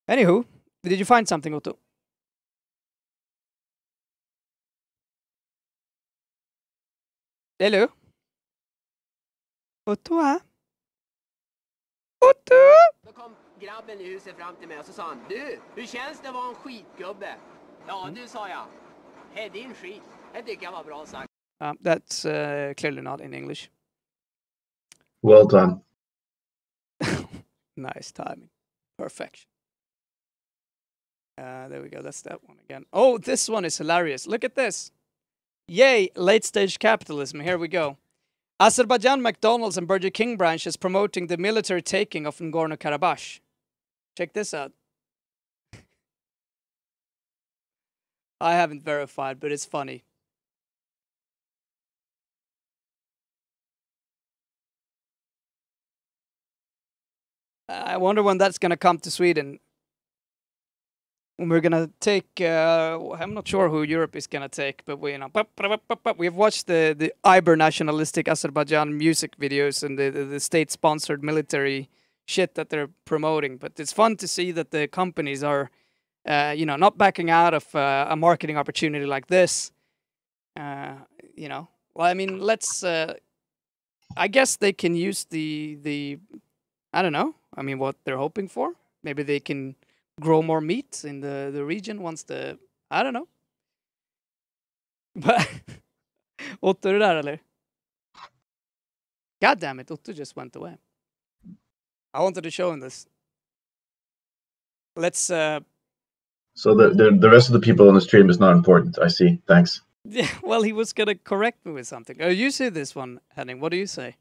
Anywho, did you find something, Otto? Hello? Otto, va? Otto! Då kom grabben i huset fram till mig och så sa han: Du, hur känns det att vara en skitgubbe? Ja, du, sa jag. Hej, din skit. Det tycker jag var bra sagt. That's clearly not in English. Well done. Nice timing. Perfection. There we go. That's that one again. Oh, this one is hilarious. Look at this. Yay, late-stage capitalism. Here we go. Azerbaijan, McDonald's, and Burger King branches promoting the military taking of Nagorno-Karabakh. Check this out. I haven't verified, but it's funny. I wonder when that's going to come to Sweden. When we're going to take, I'm not sure who Europe is going to take, but we, we've watched the Iber nationalistic Azerbaijan music videos and the state-sponsored military shit that they're promoting. But it's fun to see that the companies are, not backing out of a marketing opportunity like this. Well, I mean, let's, I guess they can use the, I don't know. I mean, what they're hoping for. Maybe they can grow more meat in the region once I don't know. But Otto, är du där eller? God damn it, Otto just went away. I wanted to show him this. Let's So the rest of the people on the stream is not important. I see. Thanks. Yeah, well, he was gonna correct me with something. Oh, you see this one, Henning. What do you say?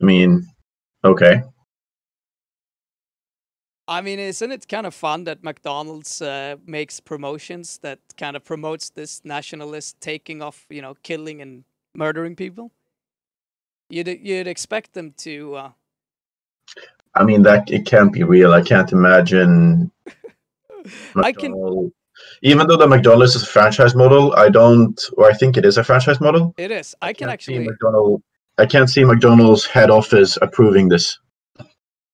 I mean, okay. I mean, isn't it kind of fun that McDonald's makes promotions that kind of promotes this nationalist taking off, you know, killing and murdering people? You'd expect them to. I mean, that it can't be real. I can't imagine I can. McDonald's. Even though the McDonald's is a franchise model, I think it is a franchise model. It is. I can can't see actually. I can't see McDonald's head office approving this.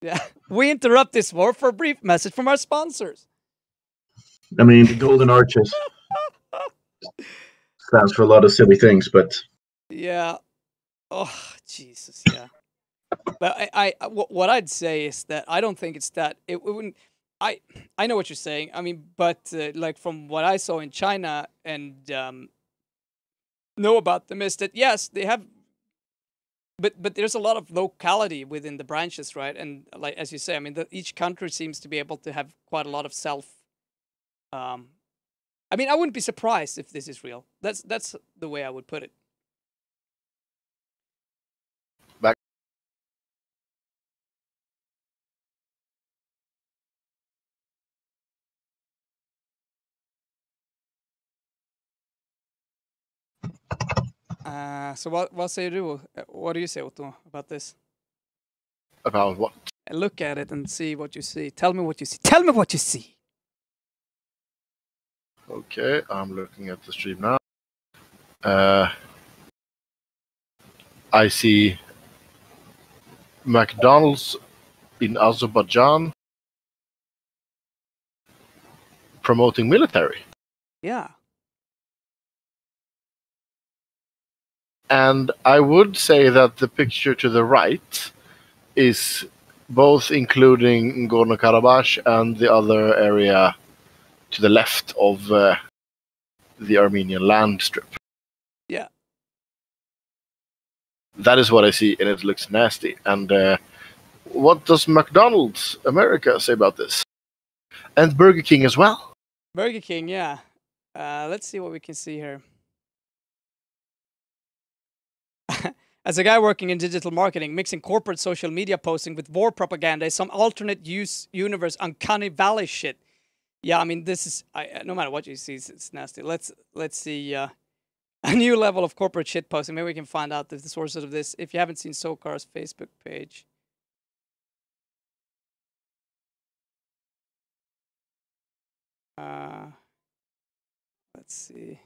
Yeah, we interrupt this war for a brief message from our sponsors. I mean, the Golden Arches stands for a lot of silly things, but Yeah. Oh, Jesus. Yeah. But what I'd say is that I don't think it's that. It wouldn't. I know what you're saying. I mean, but like from what I saw in China and know about them is that yes, they have. But there's a lot of locality within the branches, right? And like as you say, I mean, each country seems to be able to have quite a lot of self. I mean, I wouldn't be surprised if this is real. That's the way I would put it. Back. So what say you? What do you say, Otto, about this? About what? Look at it and see what you see. Tell me what you see. Tell me what you see. Okay, I'm looking at the stream now. I see McDonald's in Azerbaijan promoting military. Yeah. And I would say that the picture to the right is both including Nagorno-Karabakh and the other area to the left of the Armenian land strip. Yeah. That is what I see, and it looks nasty. And what does McDonald's America say about this? And Burger King as well. Burger King, yeah. Let's see what we can see here. As a guy working in digital marketing, mixing corporate social media posting with war propaganda is some alternate universe uncanny valley shit. Yeah, I mean, this is no matter what you see, it's nasty. Let's see a new level of corporate shit posting. Maybe we can find out the sources of this. If you haven't seen SOCAR's Facebook page. Let's see.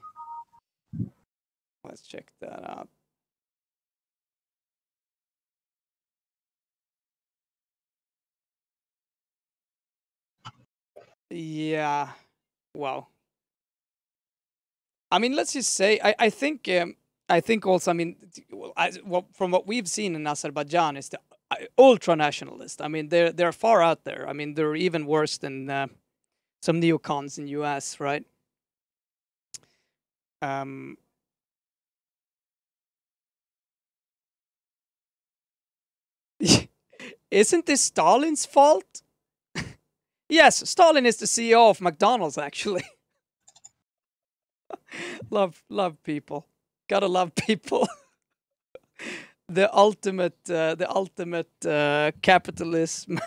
Let's check that out. Yeah. Wow. I mean, let's just say I think also, I mean, from what we've seen in Azerbaijan is the ultra nationalist. I mean, they're far out there. I mean, they're even worse than some neocons in US, right? Isn't this Stalin's fault? Yes, Stalin is the CEO of McDonald's, actually. love people. Gotta love people. the ultimate capitalism.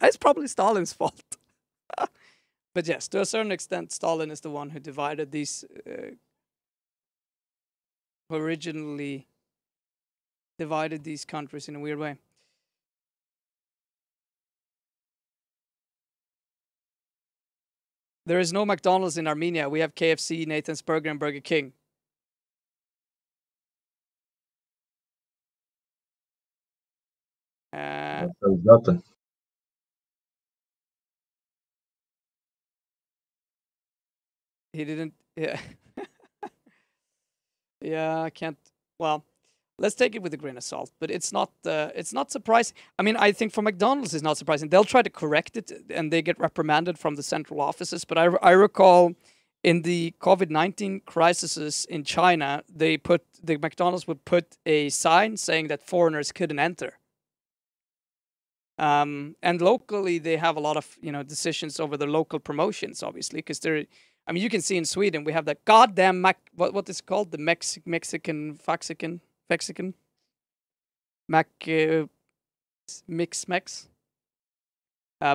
It's probably Stalin's fault. But yes, to a certain extent, Stalin is the one who divided these. Originally divided these countries in a weird way. There is no McDonald's in Armenia. We have KFC, Nathan's Burger, and Burger King. nothing. He didn't. Yeah. Yeah, I can't. Well, let's take it with a grain of salt. But it's not surprising. I mean, I think for McDonald's it's not surprising. They'll try to correct it, and they get reprimanded from the central offices. But I recall in the COVID-19 crises in China, the McDonald's would put a sign saying that foreigners couldn't enter. And locally, they have a lot of decisions over their local promotions, obviously, because they're. I mean, you can see in Sweden we have that goddamn what is it called, the Mexican. Mix Mex.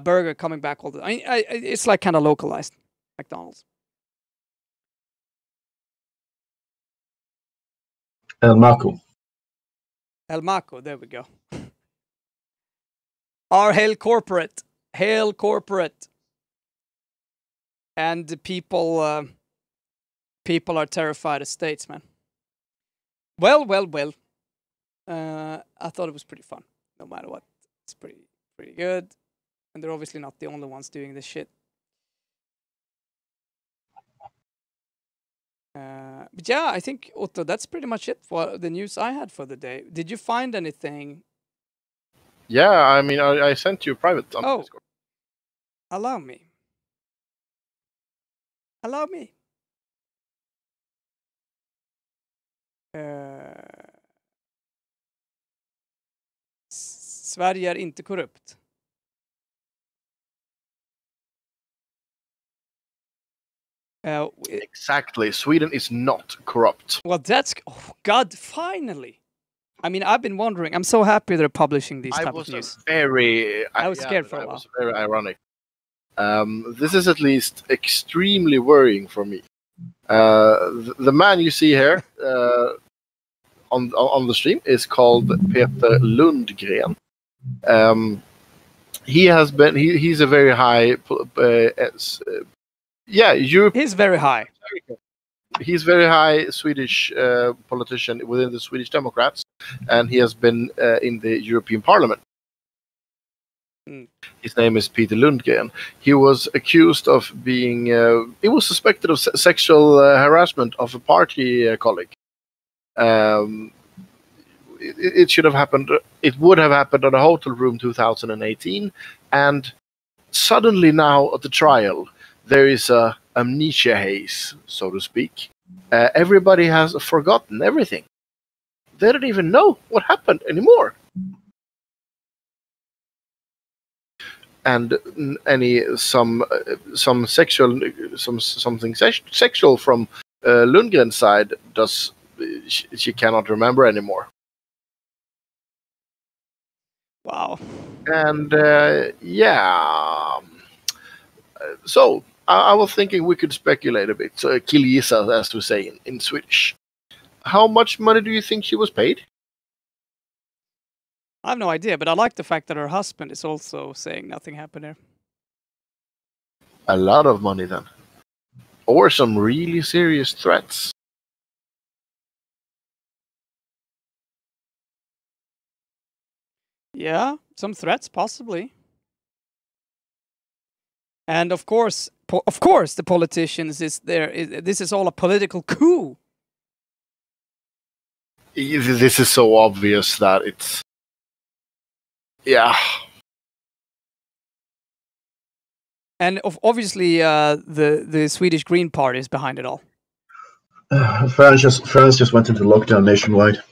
Burger coming back all the time. It's like kind of localized McDonald's. El Maco. El Maco, there we go. Our Hail Corporate. Hail Corporate. And the people are terrified of states, man. Well. I thought it was pretty fun, no matter what. It's pretty good. And they're obviously not the only ones doing this shit. But yeah, I think, Otto, that's pretty much it for the news I had for the day. Did you find anything? Yeah, I mean, I sent you private on Discord. Allow me. Allow me. Sverige är inte korrupt. Exactly. Sweden is not corrupt. Well, that's... Oh, God, finally. I mean, I've been wondering. I'm so happy they're publishing these type of news. I was scared for a while. It was very ironic. This is at least extremely worrying for me. The man you see here on the stream is called Peter Lundgren. He's a very high He's very high. He's very high Swedish politician within the Swedish Democrats, and he has been in the European Parliament. His name is Peter Lundgren. He was accused of being... he was suspected of sexual harassment of a party colleague. It should have happened... It would have happened on a hotel room 2018, and suddenly now at the trial, there is a amnesia haze, so to speak. Everybody has forgotten everything. They don't even know what happened anymore. And something sexual from Lundgren's side she cannot remember anymore. Wow. And so I was thinking we could speculate a bit. So killgissa, as we say in Swedish. How much money do you think she was paid? I have no idea, but I like the fact that her husband is also saying nothing happened here. A lot of money then. Or some really serious threats. Yeah, some threats possibly. And of course, the politicians is there. This is all a political coup. This is so obvious that it's... Yeah. And obviously, the Swedish Green Party is behind it all. France just went into lockdown nationwide.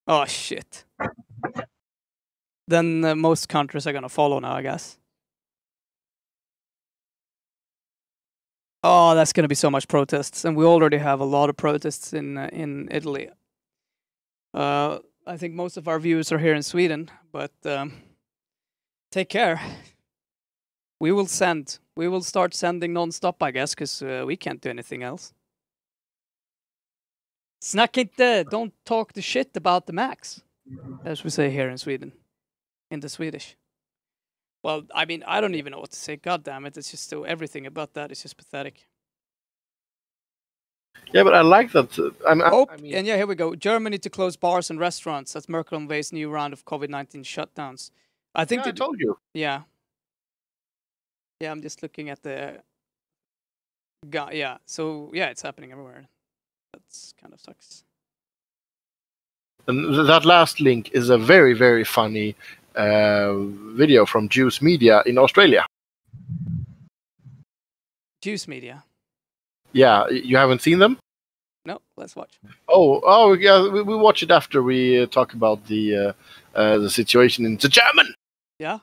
Oh shit! Then most countries are gonna follow now, I guess. Oh, that's gonna be so much protests, and we already have a lot of protests in Italy. I think most of our viewers are here in Sweden, but take care. We will start sending non-stop, I guess, because we can't do anything else. Snacket, don't talk the shit about the Max, as we say here in Sweden, in the Swedish. Well, I mean, I don't even know what to say. God damn it, it's just so everything about that is just pathetic. Yeah, but I like that. And yeah, here we go. Germany to close bars and restaurants as Merkel unveils new round of COVID-19 shutdowns. I think I told you. Yeah. Yeah, I'm just looking at the... Yeah, so yeah, it's happening everywhere. That's kind of sucks. And that last link is a very, very funny video from Juice Media in Australia. Juice Media? Yeah, you haven't seen them? No, let's watch. Oh, yeah, we watch it after we talk about the situation in the German. Yeah,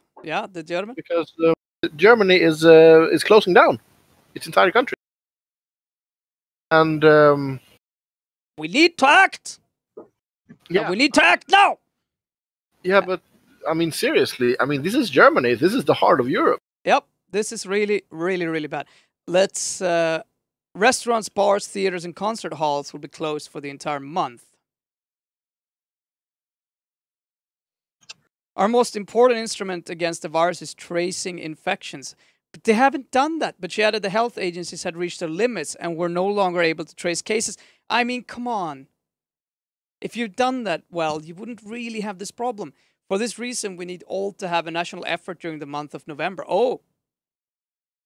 the German. Because Germany is closing down its entire country, and we need to act. Yeah, and we need to act now. Yeah, but I mean, seriously, I mean, this is Germany. This is the heart of Europe. Yep, this is really, really, really bad. Let's. Restaurants, bars, theaters, and concert halls will be closed for the entire month. Our most important instrument against the virus is tracing infections. But they haven't done that. But she added the health agencies had reached their limits and were no longer able to trace cases. I mean, come on. If you've done that well, you wouldn't really have this problem. For this reason, we need all to have a national effort during the month of November. Oh,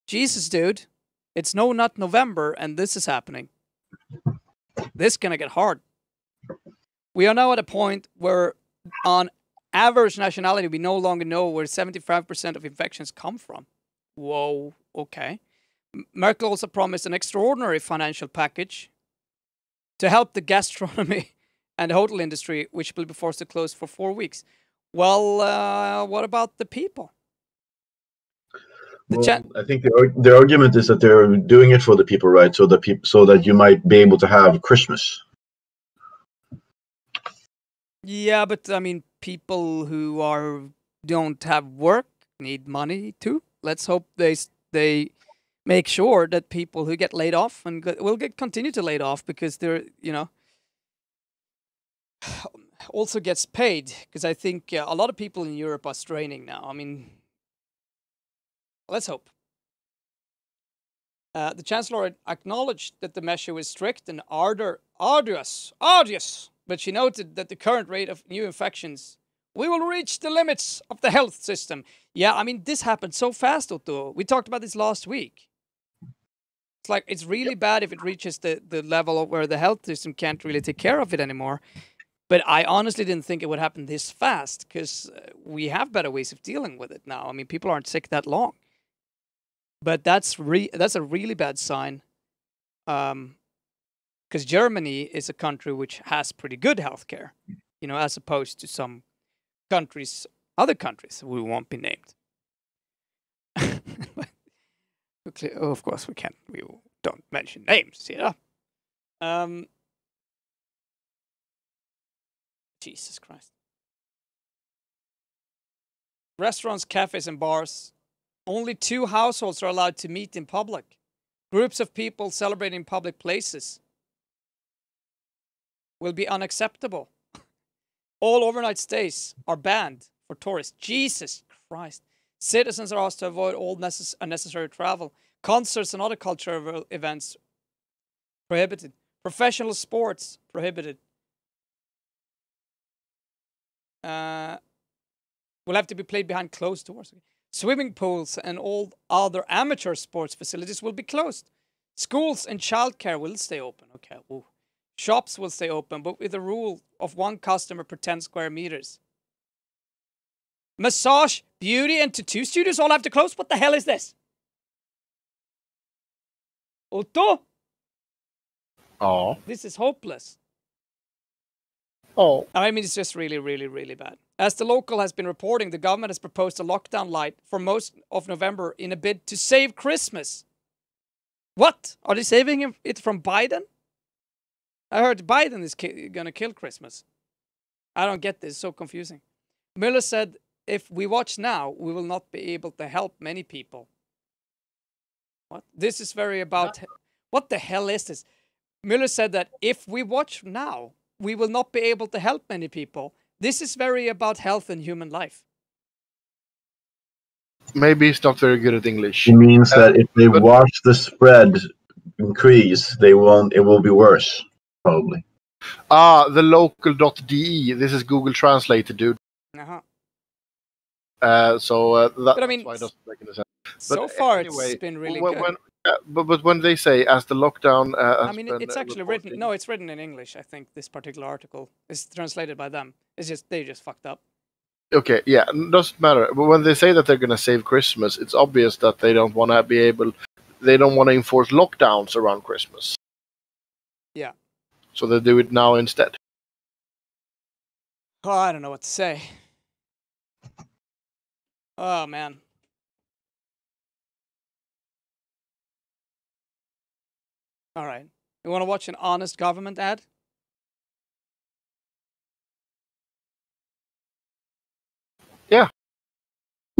Jesus, dude. It's not November, and this is happening. This is going to get hard. We are now at a point where, on average nationality, we no longer know where 75% of infections come from. Whoa, okay. Merkel also promised an extraordinary financial package to help the gastronomy and the hotel industry, which will be forced to close for 4 weeks. Well, what about the people? I think the argument is that they're doing it for the people, right? So that you might be able to have Christmas. Yeah, but I mean, people who don't have work need money too. Let's hope they make sure that people who get laid off and will continue to laid off because they're also gets paid, because I think a lot of people in Europe are straining now. I mean, let's hope. The Chancellor acknowledged that the measure was strict and arduous, but she noted that the current rate of new infections, we will reach the limits of the health system. Yeah, I mean, this happened so fast, Otto. We talked about this last week. It's like, it's really bad if it reaches the level of where the health system can't really take care of it anymore. But I honestly didn't think it would happen this fast, because we have better ways of dealing with it now. I mean, people aren't sick that long. But that's a really bad sign, because Germany is a country which has pretty good healthcare, as opposed to some countries, other countries who won't be named. Of course, we can't. We don't mention names, Jesus Christ. Restaurants, cafes, and bars. Only 2 households are allowed to meet in public. Groups of people celebrating in public places will be unacceptable. All overnight stays are banned for tourists. Jesus Christ. Citizens are asked to avoid all unnecessary travel. Concerts and other cultural events prohibited. Professional sports prohibited. Will have to be played behind closed doors. Swimming pools and all other amateur sports facilities will be closed. Schools and childcare will stay open. Okay. Ooh. Shops will stay open, but with a rule of 1 customer per 10 square meters. Massage, beauty, and tattoo studios all have to close? What the hell is this? Otto? Oh. This is hopeless. Oh. I mean, it's just really, really, really bad. As the local has been reporting, the government has proposed a lockdown light for most of November in a bid to save Christmas. What? Are they saving it from Biden? I heard Biden is going to kill Christmas. I don't get this. It's so confusing. Miller said, if we watch now, we will not be able to help many people. What? This is very about... What the hell is this? Miller said that if we watch now, we will not be able to help many people. This is very about health and human life. Maybe he's not very good at English. It means that if they watch the spread increase, it will be worse, probably. The local.de. This is Google Translated, dude. Uh-huh. But I mean, why doesn't make any sense. So far, it's been really good. But when they say, as the lockdown... I mean, it's actually written... No, it's written in English, I think, this particular article. Is translated by them. It's just, they just fucked up. Okay, yeah, doesn't matter. But when they say that they're going to save Christmas, it's obvious that they don't want to be able... They don't want to enforce lockdowns around Christmas. Yeah. So they do it now instead. Oh, I don't know what to say. Oh, man. All right. You want to watch an honest government ad?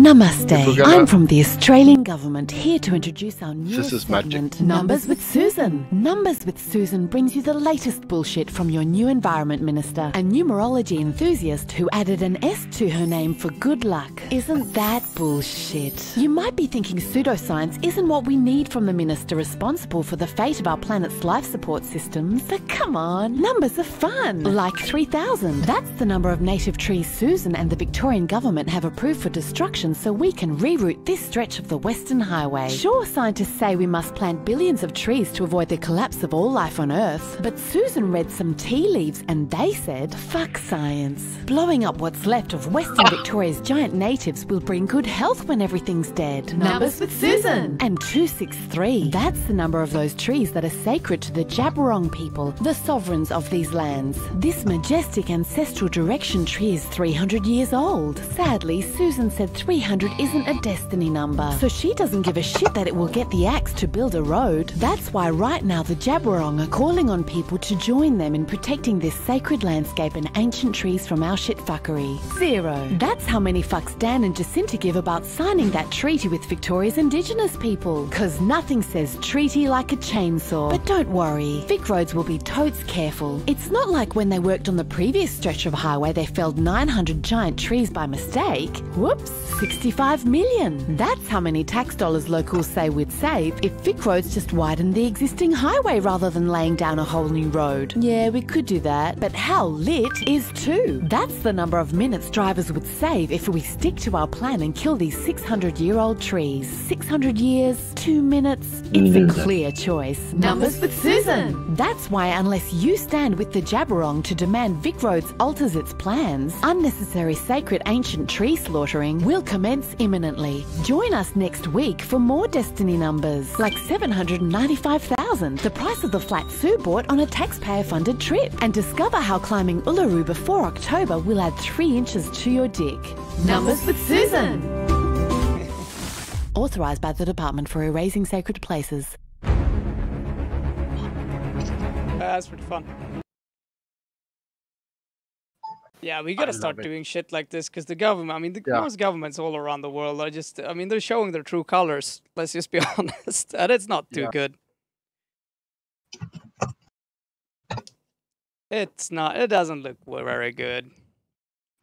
Namaste. I'm from the Australian government, here to introduce our new This is magic. segment, Numbers with Susan. Numbers with Susan brings you the latest bullshit from your new environment minister, a numerology enthusiast who added an S to her name for good luck. Isn't that bullshit? You might be thinking pseudoscience isn't what we need from the minister responsible for the fate of our planet's life support systems, but come on, numbers are fun. Like 3,000. That's the number of native trees Susan and the Victorian government have approved for destruction so we can reroute this stretch of the Western Highway. Sure, scientists say we must plant billions of trees to avoid the collapse of all life on Earth, but Susan read some tea leaves and they said, fuck science. Blowing up what's left of Western Victoria's giant natives will bring good health when everything's dead. Numbers with Susan! And 263. That's the number of those trees that are sacred to the Jabberong people, the sovereigns of these lands. This majestic ancestral direction tree is 300 years old. Sadly, Susan said 300 isn't a destiny number, so she doesn't give a shit that it will get the axe to build a road. That's why right now the Jabberong are calling on people to join them in protecting this sacred landscape and ancient trees from our shitfuckery. 0. That's how many fucks Dan and Jacinta give about signing that treaty with Victoria's Indigenous people. Cause nothing says treaty like a chainsaw. But don't worry, Vic Roads will be totes careful. It's not like when they worked on the previous stretch of highway they felled 900 giant trees by mistake. Whoops. 65 million. That's how many tax dollars locals say we'd save if Vic Roads just widened the existing highway rather than laying down a whole new road. Yeah, we could do that, but how lit is 2? That's the number of minutes drivers would save if we stick to our plan and kill these 600-year-old trees. 600 years, 2 minutes. It's a clear choice. Numbers with Susan. That's why unless you stand with the Jabberong to demand Vic Roads alters its plans, unnecessary sacred ancient tree slaughtering will commence imminently. Join us next week for more destiny numbers, like 795,000, the price of the flat Sue bought on a taxpayer-funded trip, and discover how climbing Uluru before October will add 3 inches to your dick. Numbers with Susan! Authorised by the Department for Erasing Sacred Places. That's pretty fun. Yeah, we gotta start doing shit like this because the government, I mean, most governments all around the world are just, I mean, they're showing their true colors. Let's just be honest. And it's not too good. It's not, it doesn't look very good.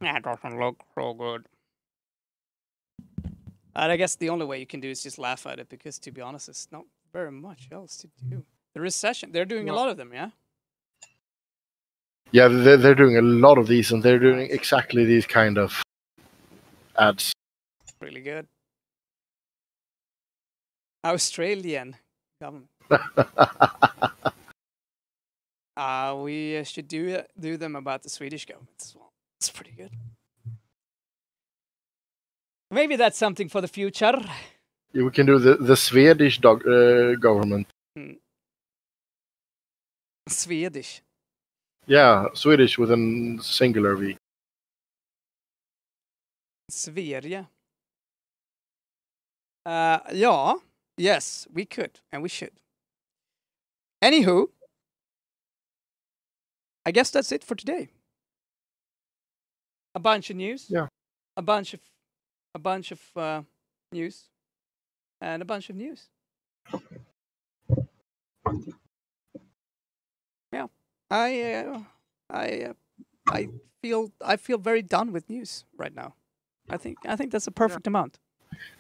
It doesn't look so good. And I guess the only way you can do is just laugh at it because, to be honest, there's not very much else to do. The recession, they're doing a lot of them, yeah? Yeah, they're doing a lot of these, and they're doing exactly these kind of ads. Really good. Australian government. We should do them about the Swedish government as well. It's pretty good. Maybe that's something for the future. Yeah, we can do the Swedish government. Swedish. Yeah, Swedish with a singular V. Sverige. Yeah. Yes, we could. And we should. Anywho. I guess that's it for today. A bunch of news. Yeah. A bunch of news. And a bunch of news. Yeah. I feel very done with news right now. I think that's a perfect amount.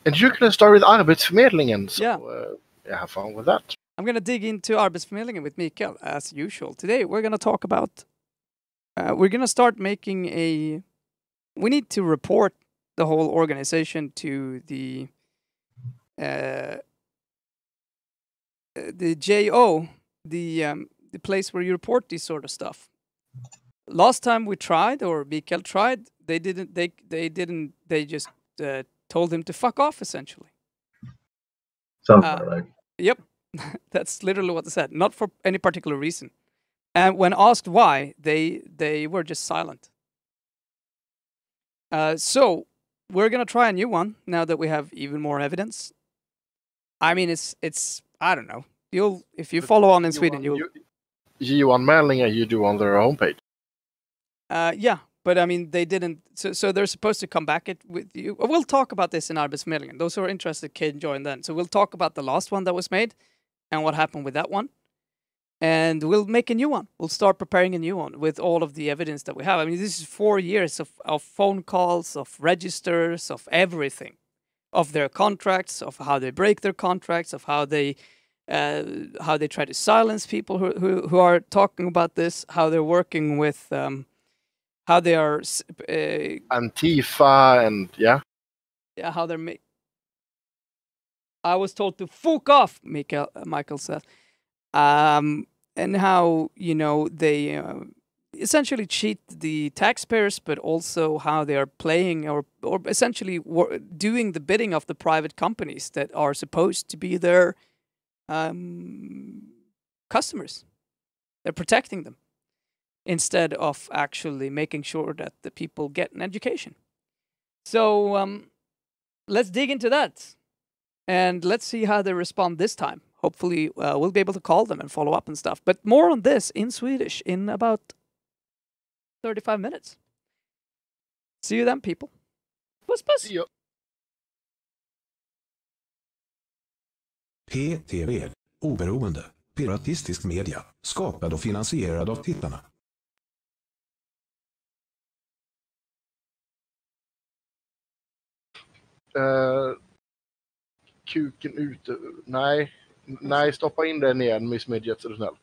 And you're gonna start with Arbetsförmedlingen, so have fun with that. I'm gonna dig into Arbetsförmedlingen with Mikael as usual. Today we're gonna talk about. We're gonna start making a. We need to report the whole organization to the JO, the place where you report this sort of stuff. Last time we tried, or Mikael tried, they didn't. They just told him to fuck off, essentially. Sounds right. Yep, that's literally what they said. Not for any particular reason. And when asked why, they were just silent. So we're gonna try a new one now that we have even more evidence. I mean, it's I don't know. If you follow on in Sweden, you'll. JO-anmälningar you do on their homepage. Yeah, But I mean, they didn't. So they're supposed to come back with you. We'll talk about this in Arbetsförmedlingen. Those who are interested can join then. So we'll talk about the last one that was made and what happened with that one. And we'll make a new one. We'll start preparing a new one with all of the evidence that we have. I mean, this is 4 years of phone calls, of registers, of everything, of their contracts, of how they break their contracts, of how they try to silence people who are talking about this, how they're working with, how they are Antifa and yeah, how they're I was told to fuck off, Michael said. And how, you know, they essentially cheat the taxpayers, but also how they are playing or essentially doing the bidding of the private companies that are supposed to be their customers. They're protecting them instead of actually making sure that the people get an education. So let's dig into that. And let's see how they respond this time. Hopefully, we'll be able to call them and follow up and stuff. But more on this in Swedish in about 35 minutes. See you then, people. Puss, puss. Ja. PTVEU, oberoende, piratistisk media, skapad och finansierad av tittarna. Kuken ute. Nej, stoppa in den igen, Miss Midget, så är du snäll.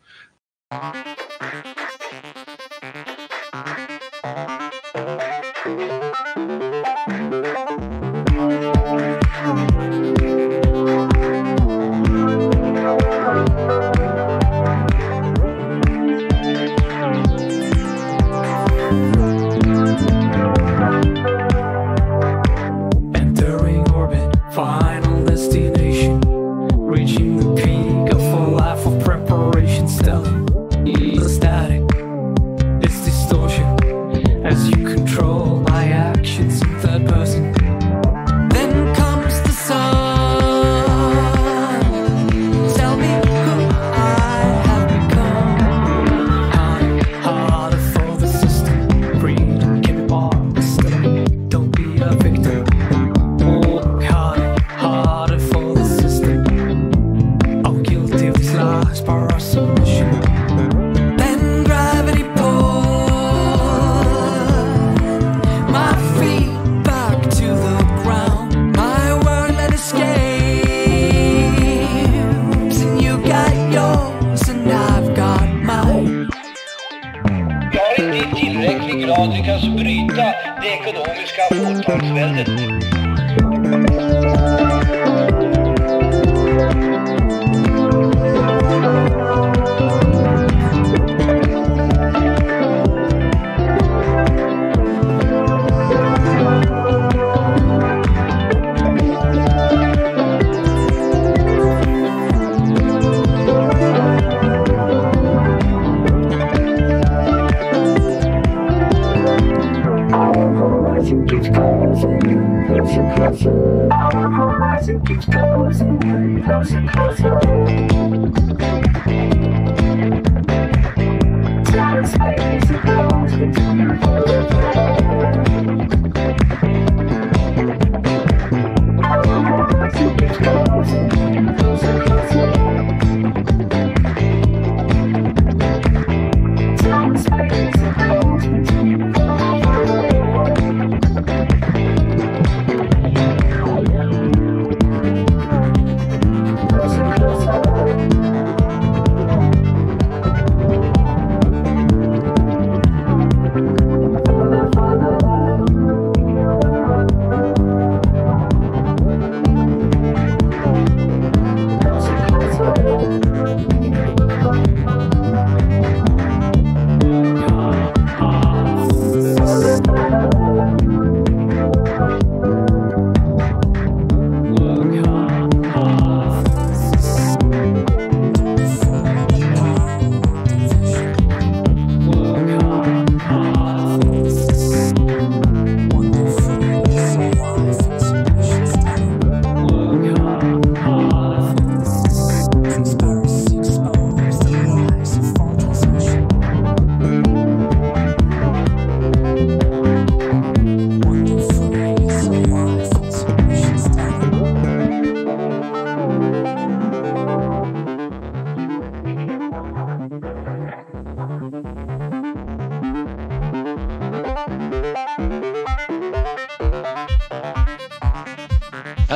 Entering orbit, final destination. Reaching the peak of a life of preparation. Stellar, the static, it's distortion as you control my actions in third person. Then comes the sun. Tell me who I have become. Harder for the system. Freedom can be part of the system. Don't be a victim. Work harder for the system. I'm guilty of these lies by our submission. Then gravity pulled my feet back to the ground. My world let escapes, and you got yours and I've got mine. Vi har inte i tillräcklig grad lyckats bryta det ekonomiska fåtalsväldet.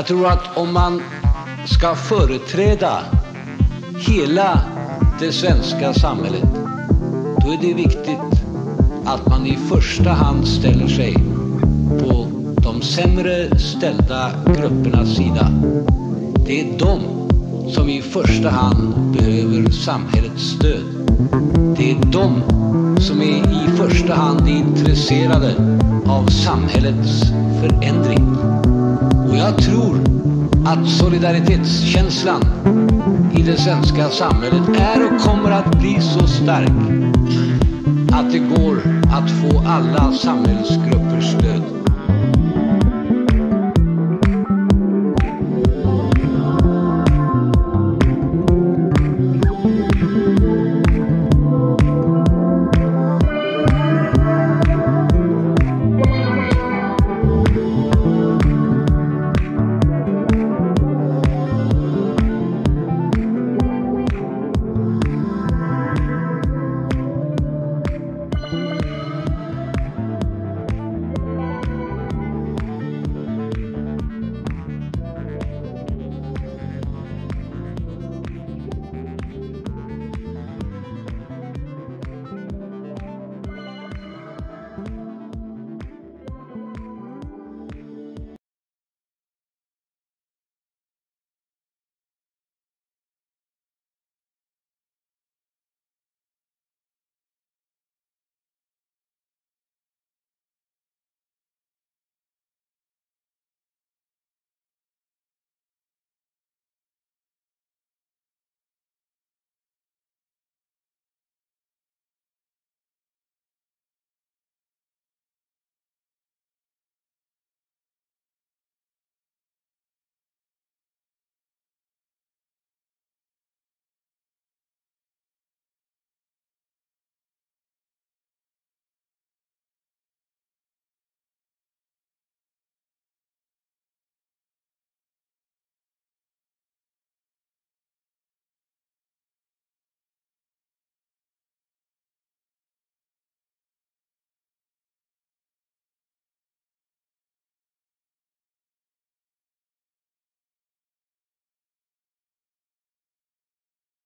Jag tror att om man ska företräda hela det svenska samhället, då är det viktigt att man i första hand ställer sig på de sämre ställda gruppernas sida. Det är de som i första hand behöver samhällets stöd. Det är de som är i första hand intresserade av samhällets förändring. Och jag tror att solidaritetskänslan i det svenska samhället är och kommer att bli så stark att det går att få alla samhällsgruppers stöd.